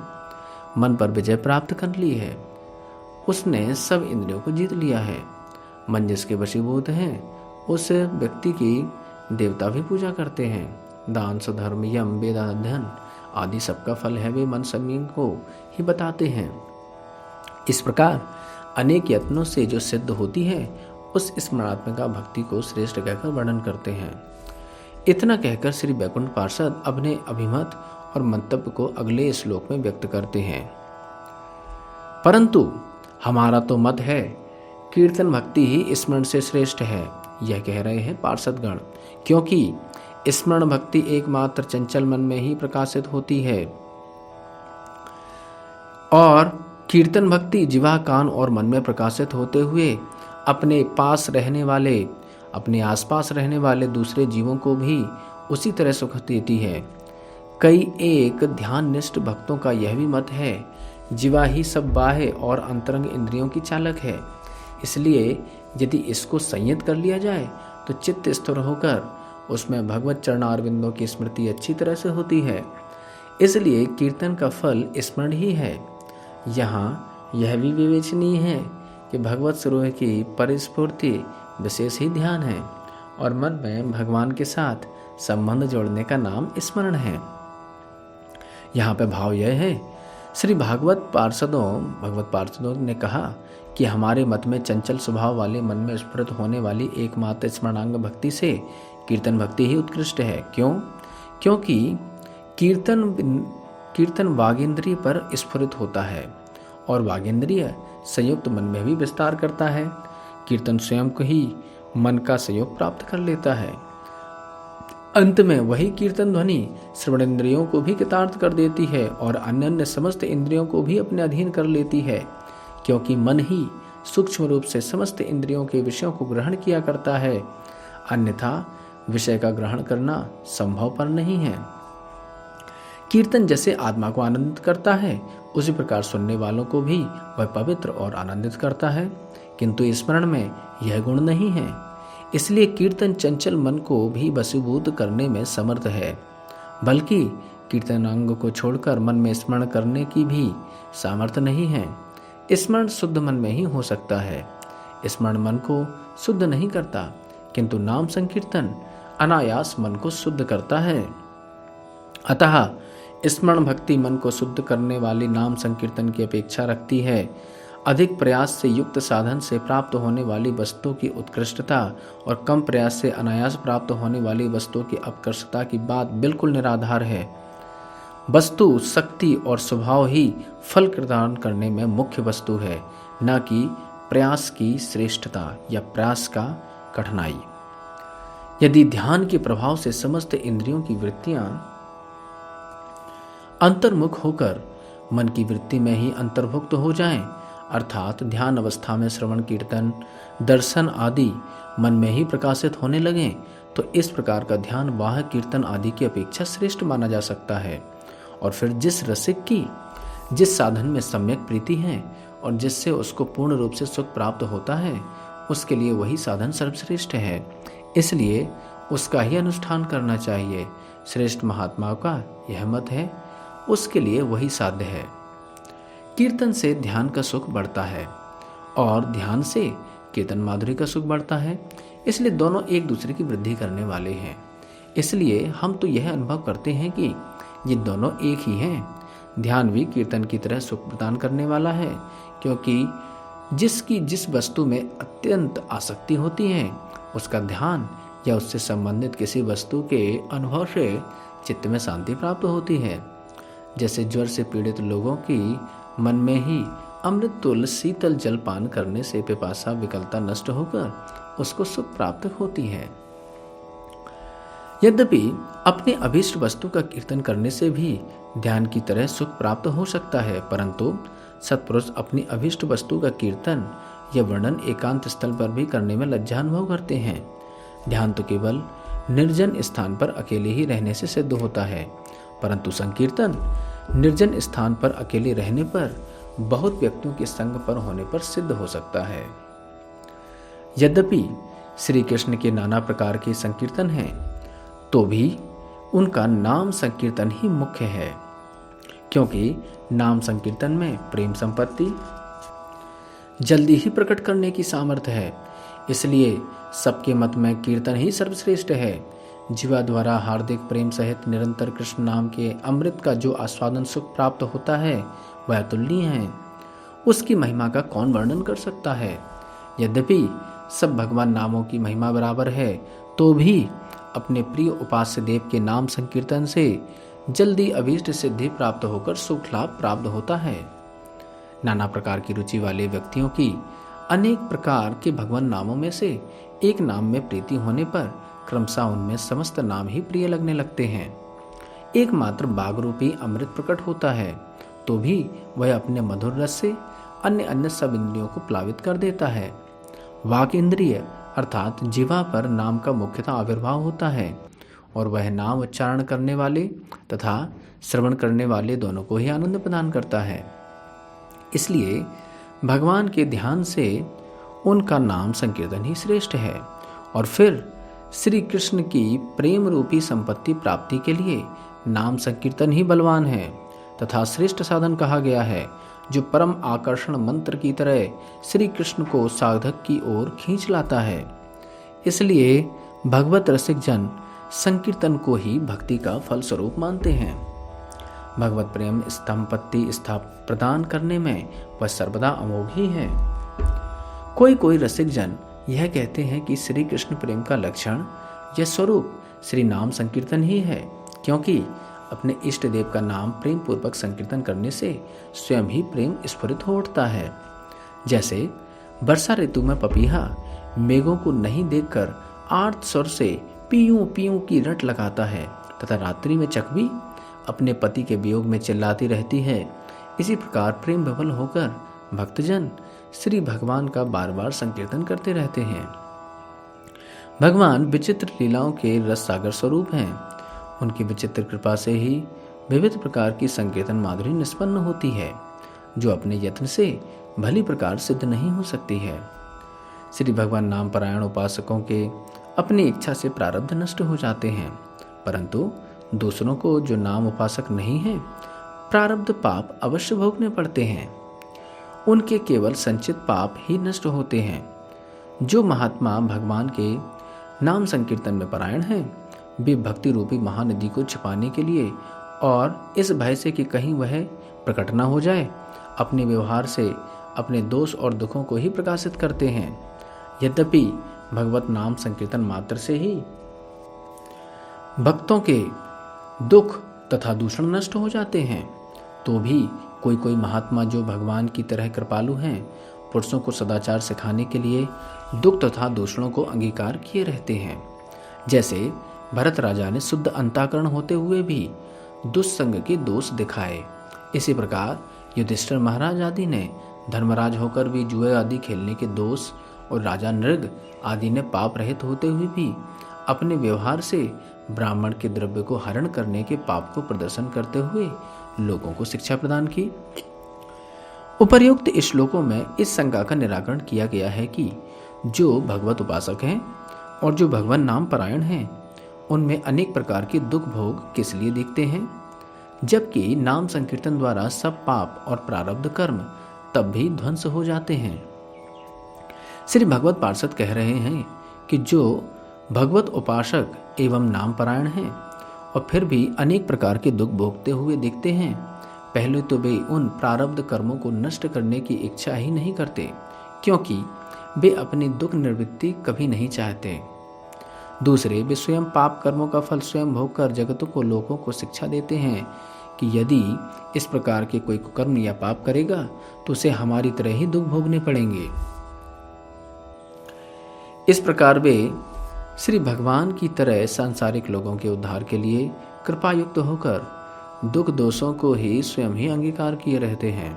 मन पर विजय प्राप्त कर ली है, उसने सब इंद्रियों को जीत लिया है। मन जिसके वशीभूत हैं, उस व्यक्ति की देवता भी पूजा करते हैं। दान, स्वधर्म, यम, वेदाध्ययन आदि सबका फल है वे मन सभी को ही बताते हैं। इस प्रकार अनेक यत्नों से जो सिद्ध होती है, उस स्मरणात्मिका भक्ति को श्रेष्ठ कहकर वर्णन करते हैं। इतना कहकर श्री वैकुंठ पार्षद अपने अभिमत और मंतव्य को अगले श्लोक में व्यक्त करते हैं। परंतु हमारा तो मत है कीर्तन भक्ति ही स्मरण से श्रेष्ठ है, यह कह रहे हैं पार्षदगण, क्योंकि स्मरण भक्ति एकमात्र चंचल मन में ही प्रकाशित होती है और कीर्तन भक्ति जिह्वा, कान और मन में प्रकाशित होते हुए अपने आसपास रहने वाले दूसरे जीवों को भी उसी तरह सुख देती है। कई एक ध्याननिष्ठ भक्तों का यह भी मत है, जिह्वा ही सब बाह्य और अंतरंग इंद्रियों की चालक है, इसलिए यदि इसको संयत कर लिया जाए तो चित्त स्थिर होकर उसमें भगवत चरणारविंदों की स्मृति अच्छी तरह से होती है। इसलिए कीर्तन का फल स्मरण ही है। यहाँ यह भी विवेचनीय है कि भगवत स्वरूप की परिस्फूर्ति विशेष ही ध्यान है और मन में भगवान के साथ संबंध जोड़ने का नाम स्मरण है। यहाँ पे भाव यह है, श्री भगवत पार्षदों ने कहा कि हमारे मत में चंचल स्वभाव वाले मन में स्फुरित होने वाली एकमात्र स्मरणांग भक्ति से कीर्तन भक्ति ही उत्कृष्ट है। क्यों? क्योंकि कीर्तन वागेंद्रिय पर स्फुरित होता है और वागेंद्रिय संयुक्त मन में भी विस्तार करता है। कीर्तन स्वयं को ही मन का सहयोग प्राप्त कर लेता है। अंत में वही कीर्तन ध्वनि श्रवणेंद्रियों को भी कृतार्थ कर देती है और अन्य समस्त इंद्रियों को भी अपने अधीन कर लेती है, क्योंकि मन ही सूक्ष्म रूप से समस्त इंद्रियों के विषयों को ग्रहण किया करता है, अन्यथा विषय का ग्रहण करना संभव पर नहीं है। कीर्तन जैसे आत्मा को आनंदित करता है, उसी प्रकार सुनने वालों को भी वह पवित्र और आनंदित करता है, किंतु स्मरण में यह गुण नहीं है। इसलिए कीर्तन चंचल मन को भी वशीभूत करने में समर्थ है, बल्कि कीर्तनांग को छोड़कर मन में स्मरण करने की भी सामर्थ्य नहीं है। स्मरण शुद्ध मन में ही हो सकता है। स्मरण मन को शुद्ध नहीं करता, किंतु नाम संकीर्तन अनायास मन को शुद्ध करता है। अतः स्मरण भक्ति मन को शुद्ध करने वाली नाम संकीर्तन की अपेक्षा रखती है। अधिक प्रयास से युक्त साधन से प्राप्त होने वाली वस्तु की उत्कृष्टता और कम प्रयास से अनायास प्राप्त होने वाली वस्तु की अपकृष्टता की बात बिल्कुल निराधार है। वस्तु, शक्ति और स्वभाव ही फल प्रदान करने में मुख्य वस्तु है, न कि प्रयास की श्रेष्ठता या प्रयास का कठिनाई। यदि ध्यान के प्रभाव से समस्त इंद्रियों की वृत्तियां अंतर्मुख होकर मन की वृत्ति में ही अंतर्भुक्त हो जाएं, अर्थात ध्यान अवस्था में श्रवण, कीर्तन, दर्शन आदि मन में ही प्रकाशित होने लगें, तो इस प्रकार का ध्यान वाह कीर्तन आदि की अपेक्षा श्रेष्ठ माना जा सकता है। और फिर जिस रसिक की जिस साधन में सम्यक प्रीति है और जिससे उसको पूर्ण रूप से सुख प्राप्त होता है, उसके लिए वही साधन सर्वश्रेष्ठ है, इसलिए उसका ही अनुष्ठान करना चाहिए। श्रेष्ठ महात्माओं का यह मत है, उसके लिए वही साध्य है। कीर्तन से ध्यान का सुख बढ़ता है और ध्यान से कीर्तन माधुरी का सुख बढ़ता है, इसलिए दोनों एक दूसरे की वृद्धि करने वाले हैं। इसलिए हम तो यह अनुभव करते हैं कि ये दोनों एक ही हैं। ध्यान भी कीर्तन की तरह सुख प्रदान करने वाला है, क्योंकि जिसकी जिस वस्तु में अत्यंत आसक्ति होती है, उसका ध्यान या उससे संबंधित किसी वस्तु के अनुभव से चित्त में शांति प्राप्त होती है। जैसे ज्वर से पीड़ित लोगों की मन में ही अमृत तुल्य शीतल जल पान करने से पिपासा विकलता नष्ट होकर उसको सुख प्राप्त होती है। यद्यपि अपने अभीष्ट वस्तु का कीर्तन करने से भी ध्यान की तरह सुख प्राप्त हो सकता है, परंतु सत्पुरुष अपनी अभीष्ट वस्तु का कीर्तन या वर्णन एकांत स्थल पर भी करने में लज्जा अनुभव करते हैं। ध्यान तो केवल निर्जन स्थान पर अकेले ही रहने से सिद्ध होता है, परंतु संकीर्तन निर्जन स्थान पर अकेले रहने पर बहुत व्यक्तियों के संग पर होने पर सिद्ध हो सकता है। यद्यपि श्री कृष्ण के नाना प्रकार के संकीर्तन हैं, तो भी उनका नाम संकीर्तन ही मुख्य है, क्योंकि नाम संकीर्तन में प्रेम संपत्ति जल्दी ही प्रकट करने की सामर्थ्य है। इसलिए सबके मत में कीर्तन ही सर्वश्रेष्ठ है। जीवा द्वारा हार्दिक प्रेम सहित निरंतर कृष्ण नाम के अमृत का जो आस्वादन सुख प्राप्त होता है, वह अतुलनीय है। उसकी महिमा का कौन वर्णन कर सकता है। यद्यपि सब भगवान नामों की महिमा बराबर है, तो भी अपने प्रिय उपास्य देव के नाम संकीर्तन से जल्दी अभीष्ट सिद्धि प्राप्त होकर सुख लाभ प्राप्त होता है। नाना प्रकार की रुचि वाले व्यक्तियों की अनेक प्रकार के भगवान नामों में से एक नाम में प्रीति होने पर क्रमशः उनमें समस्त नाम ही प्रिय लगने लगते हैं। एकमात्र बाघ रूपी अमृत प्रकट होता है तो भी वह अपने मधुर रस से अन्य अन्य सब इंद्रियों को प्लावित कर देता है। वाक इंद्रिय अर्थात जीवा पर नाम का मुख्यतः आविर्भाव होता है और वह नाम उच्चारण करने वाले तथा श्रवण करने वाले दोनों को ही आनंद प्रदान करता है। इसलिए भगवान के ध्यान से उनका नाम संकीर्तन ही श्रेष्ठ है। और फिर श्री कृष्ण की प्रेम रूपी संपत्ति प्राप्ति के लिए नाम संकीर्तन ही बलवान है तथा श्रेष्ठ साधन कहा गया है, जो परम आकर्षण मंत्र की तरह श्री कृष्ण को साधक की ओर खींच लाता है। इसलिए भगवत रसिक जन संकीर्तन को ही भक्ति का फल स्वरूप मानते हैं। भगवत प्रेम संपत्ति प्रदान करने में वह सर्वदा अमोघ ही है। कोई कोई रसिक जन यह कहते हैं कि श्री कृष्ण प्रेम का लक्षण यह स्वरूप श्री नाम संकीर्तन ही है, क्योंकि अपने इष्ट देव का नाम प्रेम पूर्वक संकीर्तन करने से स्वयं ही प्रेम स्फुरित हो उठता है। जैसे वर्षा ऋतु में पपीहा मेघों को नहीं देखकर आर्त स्वर से पीयूं पीयूं की रट लगाता है तथा रात्रि में चकवी अपने पति के वियोग में चिल्लाती रहती है। इसी प्रकार प्रेम विफल होकर भक्तजन श्री भगवान का बार बार संकीर्तन करते रहते हैं। भगवान विचित्र लीलाओं के रस सागर स्वरूप हैं। उनकी विचित्र कृपा से ही विविध प्रकार की संकीर्तन माधुरी निष्पन्न होती है, जो अपने यत्न से भली प्रकार सिद्ध नहीं हो सकती है। श्री भगवान नाम परायण उपासकों के अपनी इच्छा से प्रारब्ध नष्ट हो जाते हैं, परंतु दूसरों को जो नाम उपासक नहीं है प्रारब्ध पाप अवश्य भोगने पड़ते हैं। उनके केवल संचित पाप ही नष्ट होते हैं। जो महात्मा भगवान के नाम संकीर्तन में परायण हैं, वे भक्ति रूपी महानदी को छिपाने के लिए और इस भय से कि कहीं वह प्रकट न हो जाए, अपने व्यवहार से अपने दोष और दुखों को ही प्रकाशित करते हैं। यद्यपि भगवत नाम संकीर्तन मात्र से ही भक्तों के दुख तथा दूषण नष्ट हो जाते हैं, तो भी कोई कोई महात्मा जो भगवान की तरह कृपालु हैं, पुरुषों को सदाचार सिखाने के लिए दुख तथा दूषणों को अंगीकार किए रहते हैं। जैसे भरत राजा ने शुद्ध अंतःकरण होते हुए भी दुस्संग के दोष दिखाए, इसी प्रकार युधिष्ठिर महाराज आदि ने धर्मराज होकर भी जुए आदि खेलने के दोष और राजा नृग आदि ने पाप रहित होते हुए भी अपने व्यवहार से ब्राह्मण के द्रव्य को हरण करने के पाप को प्रदर्शन करते हुए लोगों को शिक्षा प्रदान की। उपर्युक्त श्लोकों में इस शंका का निराकरण किया गया है कि जो भगवत उपासक हैं और जो भगवान नाम परायण हैं, उनमें अनेक प्रकार के दुख भोग किस लिए दिखते हैं, जबकि नाम संकीर्तन द्वारा सब पाप और प्रारब्ध कर्म तब भी ध्वंस हो जाते हैं। श्री भगवत पार्षद कह रहे हैं कि जो भगवत उपासक एवं नाम परायण हैं और फिर भी अनेक प्रकार के दुख भोगते हुए दिखते हैं, पहले तो वे उन प्रारब्ध कर्मों को नष्ट करने की इच्छा ही नहीं करते, क्योंकि वे अपनी दुख निवृत्ति कभी नहीं चाहते। दूसरे, वे स्वयं पाप कर्मों का फल स्वयं भोगकर जगतों को लोगों को शिक्षा देते हैं कि यदि इस प्रकार के कोई कुकर्म या पाप करेगा तो उसे हमारी तरह ही दुख भोगने पड़ेंगे। इस प्रकार वे श्री भगवान की तरह सांसारिक लोगों के उद्धार के लिए कृपायुक्त होकर दुख दोषों को ही स्वयं ही अंगीकार किए रहते हैं।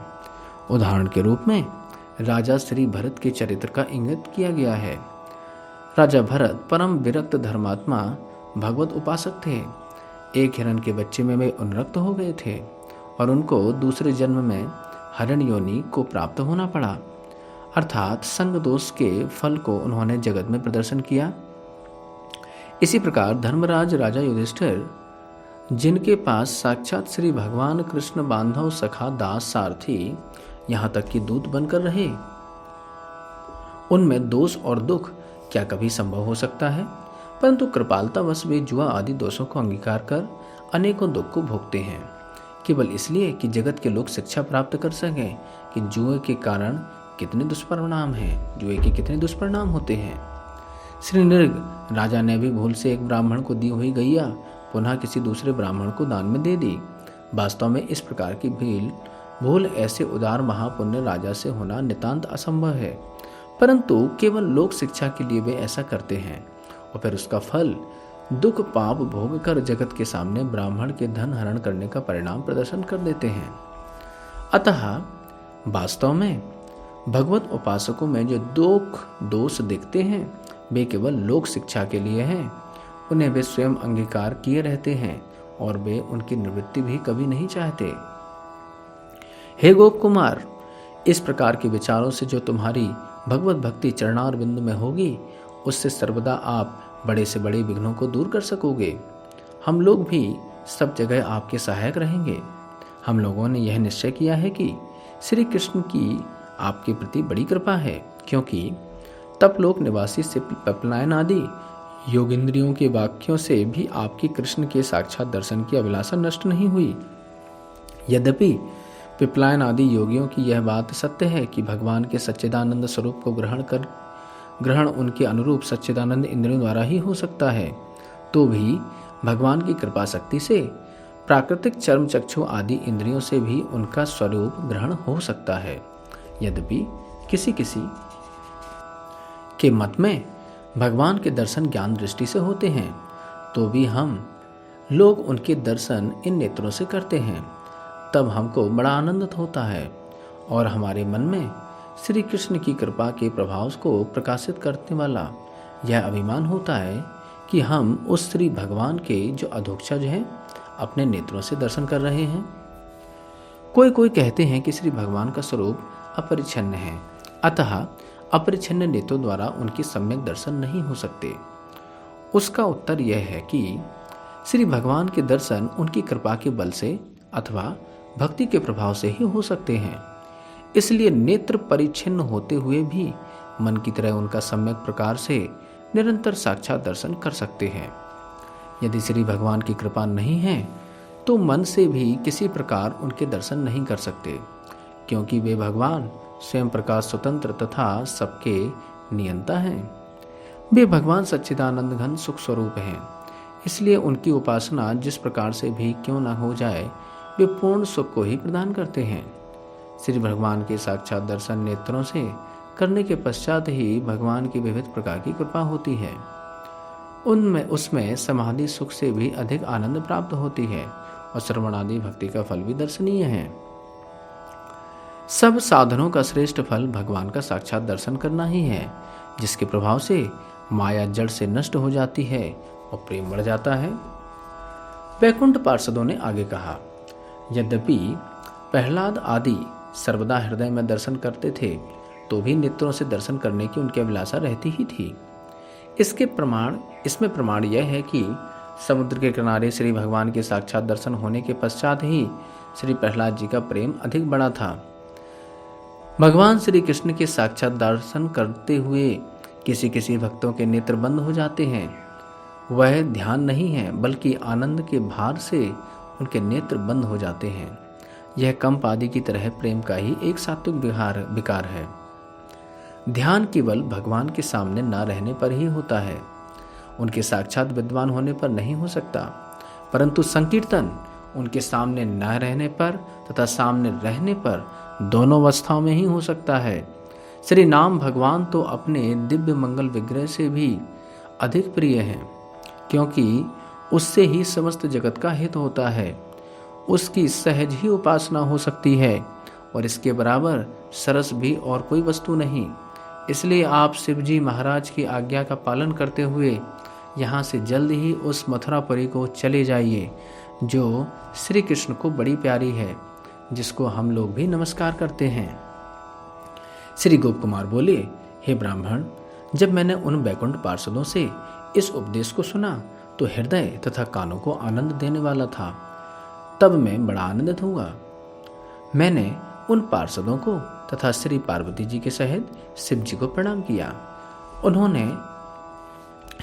उदाहरण के रूप में राजा श्री भरत के चरित्र का इंगित किया गया है। राजा भरत परम विरक्त धर्मात्मा भगवत उपासक थे। एक हिरण के बच्चे में वे अनुरक्त हो गए थे और उनको दूसरे जन्म में हरण योनि को प्राप्त होना पड़ा, अर्थात संग दोष के फल को उन्होंने जगत में प्रदर्शन किया। इसी प्रकार धर्मराज राजा युधिष्ठिर, जिनके पास साक्षात श्री भगवान कृष्ण बांधव सखा दास सारथी यहाँ तक कि दूत बनकर रहे, उनमें दोष और दुख क्या कभी संभव हो सकता है? परंतु कृपालतावश वे जुआ आदि दोषों को अंगीकार कर अनेकों दुख को भोगते हैं, केवल इसलिए कि जगत के लोग शिक्षा प्राप्त कर सकें कि जुए के कारण कितने दुष्परिणाम हैं, जुए के कितने दुष्परिणाम होते हैं। श्री नृग राजा ने भी भूल से एक ब्राह्मण को दी हुई गैया पुनः किसी दूसरे ब्राह्मण को दान में दे दी। वास्तव में इस प्रकार की भूल ऐसे उदार महापुण्य राजा से होना नितांत असंभव है, परंतु केवल लोक शिक्षा के लिए वे ऐसा करते हैं और फिर उसका फल दुख पाप भोग कर जगत के सामने ब्राह्मण के धन हरण करने का परिणाम प्रदर्शन कर देते हैं। अतः वास्तव में भगवत उपासकों में जो दोष दिखते हैं वे केवल लोक शिक्षा के लिए हैं। उन्हें वे स्वयं अंगीकार किए रहते हैं और वे उनकी निवृत्ति भी कभी नहीं चाहते। हे गोप कुमार, इस प्रकार के विचारों से जो तुम्हारी भगवत भक्ति चरणार बिंदु में होगी, उससे सर्वदा आप बड़े से बड़े विघ्नों को दूर कर सकोगे। हम लोग भी सब जगह आपके सहायक रहेंगे। हम लोगों ने यह निश्चय किया है कि श्री कृष्ण की आपके प्रति बड़ी कृपा है, क्योंकि तपलोक निवासी से पिपलायन आदि योगिंद्रियों के वाक्यों से भी आपकी कृष्ण के साक्षात दर्शन की अभिलाषा नष्ट नहीं हुई। यद्यपि पिपलायन आदि योगियों की यह बात सत्य है कि भगवान के सच्चिदानंद स्वरूप को ग्रहण उनके अनुरूप सच्चिदानंद इंद्रियों द्वारा ही हो सकता है, तो भी भगवान की कृपा शक्ति से प्राकृतिक चर्म चक्षु आदि इंद्रियों से भी उनका स्वरूप ग्रहण हो सकता है। यद्यपि किसी किसी के मत में भगवान के दर्शन ज्ञान दृष्टि से होते हैं, तो भी हम लोग उनके दर्शन इन नेत्रों से करते हैं। तब हमको बड़ा आनंद होता है और हमारे मन में श्री कृष्ण की कृपा के प्रभाव को प्रकाशित करने वाला यह अभिमान होता है कि हम उस श्री भगवान के जो अधोक्षज हैं अपने नेत्रों से दर्शन कर रहे हैं। कोई कहते हैं कि श्री भगवान का स्वरूप अपरिच्छिन्न है, अतः अपरिच्छिन्न नेत्रों द्वारा उनकी सम्यक दर्शन नहीं हो सकते। उसका उत्तर यह है कि श्री भगवान के दर्शन उनकी कृपा के बल से अथवा भक्ति के प्रभाव से ही हो सकते हैं। इसलिए नेत्र परिच्छिन्न होते हुए भी मन की तरह उनका सम्यक प्रकार से निरंतर साक्षात दर्शन कर सकते हैं। यदि श्री भगवान की कृपा नहीं है तो मन से भी किसी प्रकार उनके दर्शन नहीं कर सकते, क्योंकि वे भगवान स्वयं प्रकाश स्वतंत्र तथा सबके नियंता हैं। वे भगवान सच्चिदानंद घन सुख स्वरूप हैं, इसलिए उनकी उपासना जिस प्रकार से भी क्यों न हो जाए, वे पूर्ण सुख को ही प्रदान करते हैं। श्री भगवान के साक्षात दर्शन नेत्रों से करने के पश्चात ही भगवान की विविध प्रकार की कृपा होती है। उसमें समाधि सुख से भी अधिक आनंद प्राप्त होती है और श्रवण आदि भक्ति का फल भी दर्शनीय है। सब साधनों का श्रेष्ठ फल भगवान का साक्षात दर्शन करना ही है, जिसके प्रभाव से माया जड़ से नष्ट हो जाती है और प्रेम बढ़ जाता है। वैकुंठ पार्षदों ने आगे कहा, यद्यपि प्रहलाद आदि सर्वदा हृदय में दर्शन करते थे, तो भी नेत्रों से दर्शन करने की उनकी अभिलाषा रहती ही थी। इसमें प्रमाण यह है कि समुद्र के किनारे श्री भगवान के साक्षात दर्शन होने के पश्चात ही श्री प्रहलाद जी का प्रेम अधिक बढ़ा था। भगवान श्री कृष्ण के साक्षात दर्शन करते हुए किसी किसी भक्तों के नेत्र बंद हो जाते हैं। वह ध्यान नहीं है, बल्कि आनंद के भार से उनके नेत्र बंद हो जाते हैं। यह कंप आदि की तरह प्रेम का ही एक सात्विक विकार है। ध्यान केवल भगवान के सामने न रहने पर ही होता है, उनके साक्षात विद्वान होने पर नहीं हो सकता। परंतु संकीर्तन उनके सामने न रहने पर तथा सामने रहने पर दोनों अवस्थाओं में ही हो सकता है। श्री नाम भगवान तो अपने दिव्य मंगल विग्रह से भी अधिक प्रिय हैं, क्योंकि उससे ही समस्त जगत का हित होता है। उसकी सहज ही उपासना हो सकती है और इसके बराबर सरस भी और कोई वस्तु नहीं। इसलिए आप शिवजी महाराज की आज्ञा का पालन करते हुए यहाँ से जल्द ही उस मथुरापुरी को चले जाइए, जो श्री कृष्ण को बड़ी प्यारी है, जिसको हम लोग भी नमस्कार करते हैं। श्री गोप कुमार बोले, हे ब्राह्मण, जब मैंने उन वैकुंठ पार्षदों से इस उपदेश को सुना तो हृदय तथा कानों को आनंद देने वाला था। तब मैं बड़ा आनंदित हुआ। मैंने उन पार्षदों को तथा श्री पार्वती जी के सहित शिव जी को प्रणाम किया। उन्होंने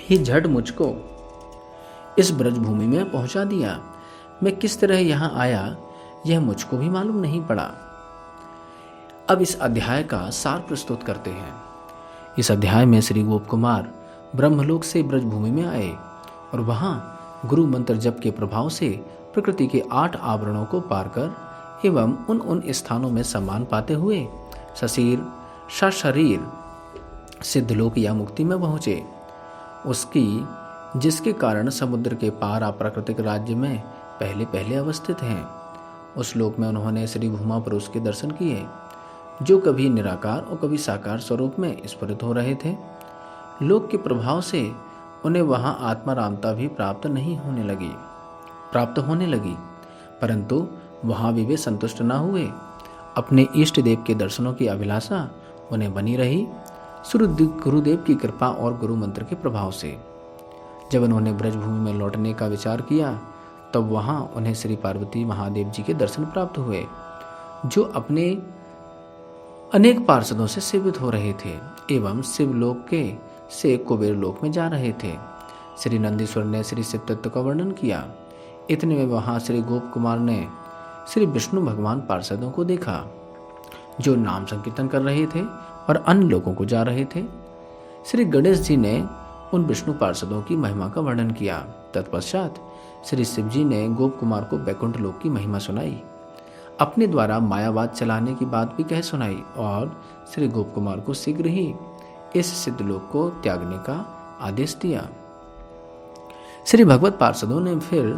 ही झट मुझको इस ब्रजभूमि में पहुंचा दिया। मैं किस तरह यहाँ आया यह मुझको भी मालूम नहीं पड़ा। अब इस अध्याय का सार प्रस्तुत करते हैं। इस अध्याय में श्री गोप कुमार ब्रह्मलोक से ब्रजभूमि में आए और वहां गुरु मंत्र जप के प्रभाव से प्रकृति के 8 आवरणों को पार कर एवं उन स्थानों में सम्मान पाते हुए सशरीर सिद्धलोक या मुक्ति में पहुँचे, उसकी जिसके कारण समुद्र के पार अप्राकृतिक राज्य में पहले पहले अवस्थित हैं। उस लोक में उन्होंने श्री भूमा पुरुष के दर्शन किए, जो कभी निराकार और कभी साकार स्वरूप में स्फुरित हो रहे थे। लोक के प्रभाव से उन्हें वहाँ आत्मारामता भी प्राप्त होने लगी, परंतु वहाँ भी वे संतुष्ट न हुए। अपने इष्ट देव के दर्शनों की अभिलाषा उन्हें बनी रही। गुरुदेव की कृपा और गुरु मंत्र के प्रभाव से जब उन्होंने ब्रजभूमि में लौटने का विचार किया, तब वहाँ उन्हें श्री पार्वती महादेव जी के दर्शन प्राप्त हुए, जो अपने अनेक पार्षदों से सेवित हो रहे थे एवं शिवलोक के से कुबेर लोक में जा रहे थे। श्री नंदीश्वर ने श्री शिव तत्व का वर्णन किया। इतने में वहाँ श्री गोप कुमार ने श्री विष्णु भगवान पार्षदों को देखा, जो नाम संकीर्तन कर रहे थे और अन्य लोगों को जा रहे थे। श्री गणेश जी ने उन विष्णु पार्षदों की महिमा का वर्णन किया। तत्पश्चात श्री शिव जी ने गोप कुमार को बैकुंठ लोक की महिमा सुनाई, अपने द्वारा मायावाद चलाने की बात भी कह सुनाई और श्री गोप कुमार को शीघ्र ही इस सिद्धलोक को त्यागने का आदेश दिया। श्री भगवत पार्षदों ने फिर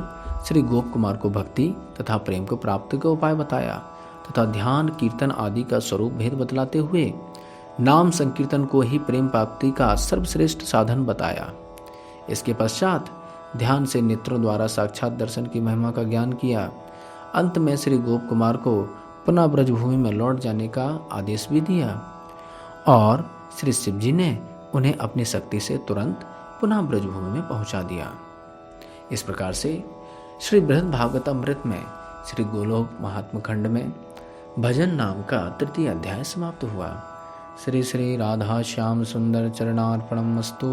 श्री गोप कुमार को भक्ति तथा प्रेम को प्राप्ति का उपाय बताया तथा ध्यान कीर्तन आदि का स्वरूप भेद बतलाते हुए नाम संकीर्तन को ही प्रेम प्राप्ति का सर्वश्रेष्ठ साधन बताया। इसके पश्चात ध्यान से नेत्रों द्वारा साक्षात दर्शन की महिमा का ज्ञान किया। अंत में श्री गोप कुमार को पुनः ब्रजभूमि में लौट जाने का आदेश भी दिया और श्री शिव जी ने उन्हें अपनी शक्ति से तुरंत पुनः ब्रजभूमि में पहुंचा दिया। इस प्रकार से श्री बृहद भागवतामृत में श्री गोलोक महात्म खंड में भजन नाम का तृतीय अध्याय समाप्त हुआ। श्री श्री राधा श्याम सुंदर चरणार्पणमस्तु।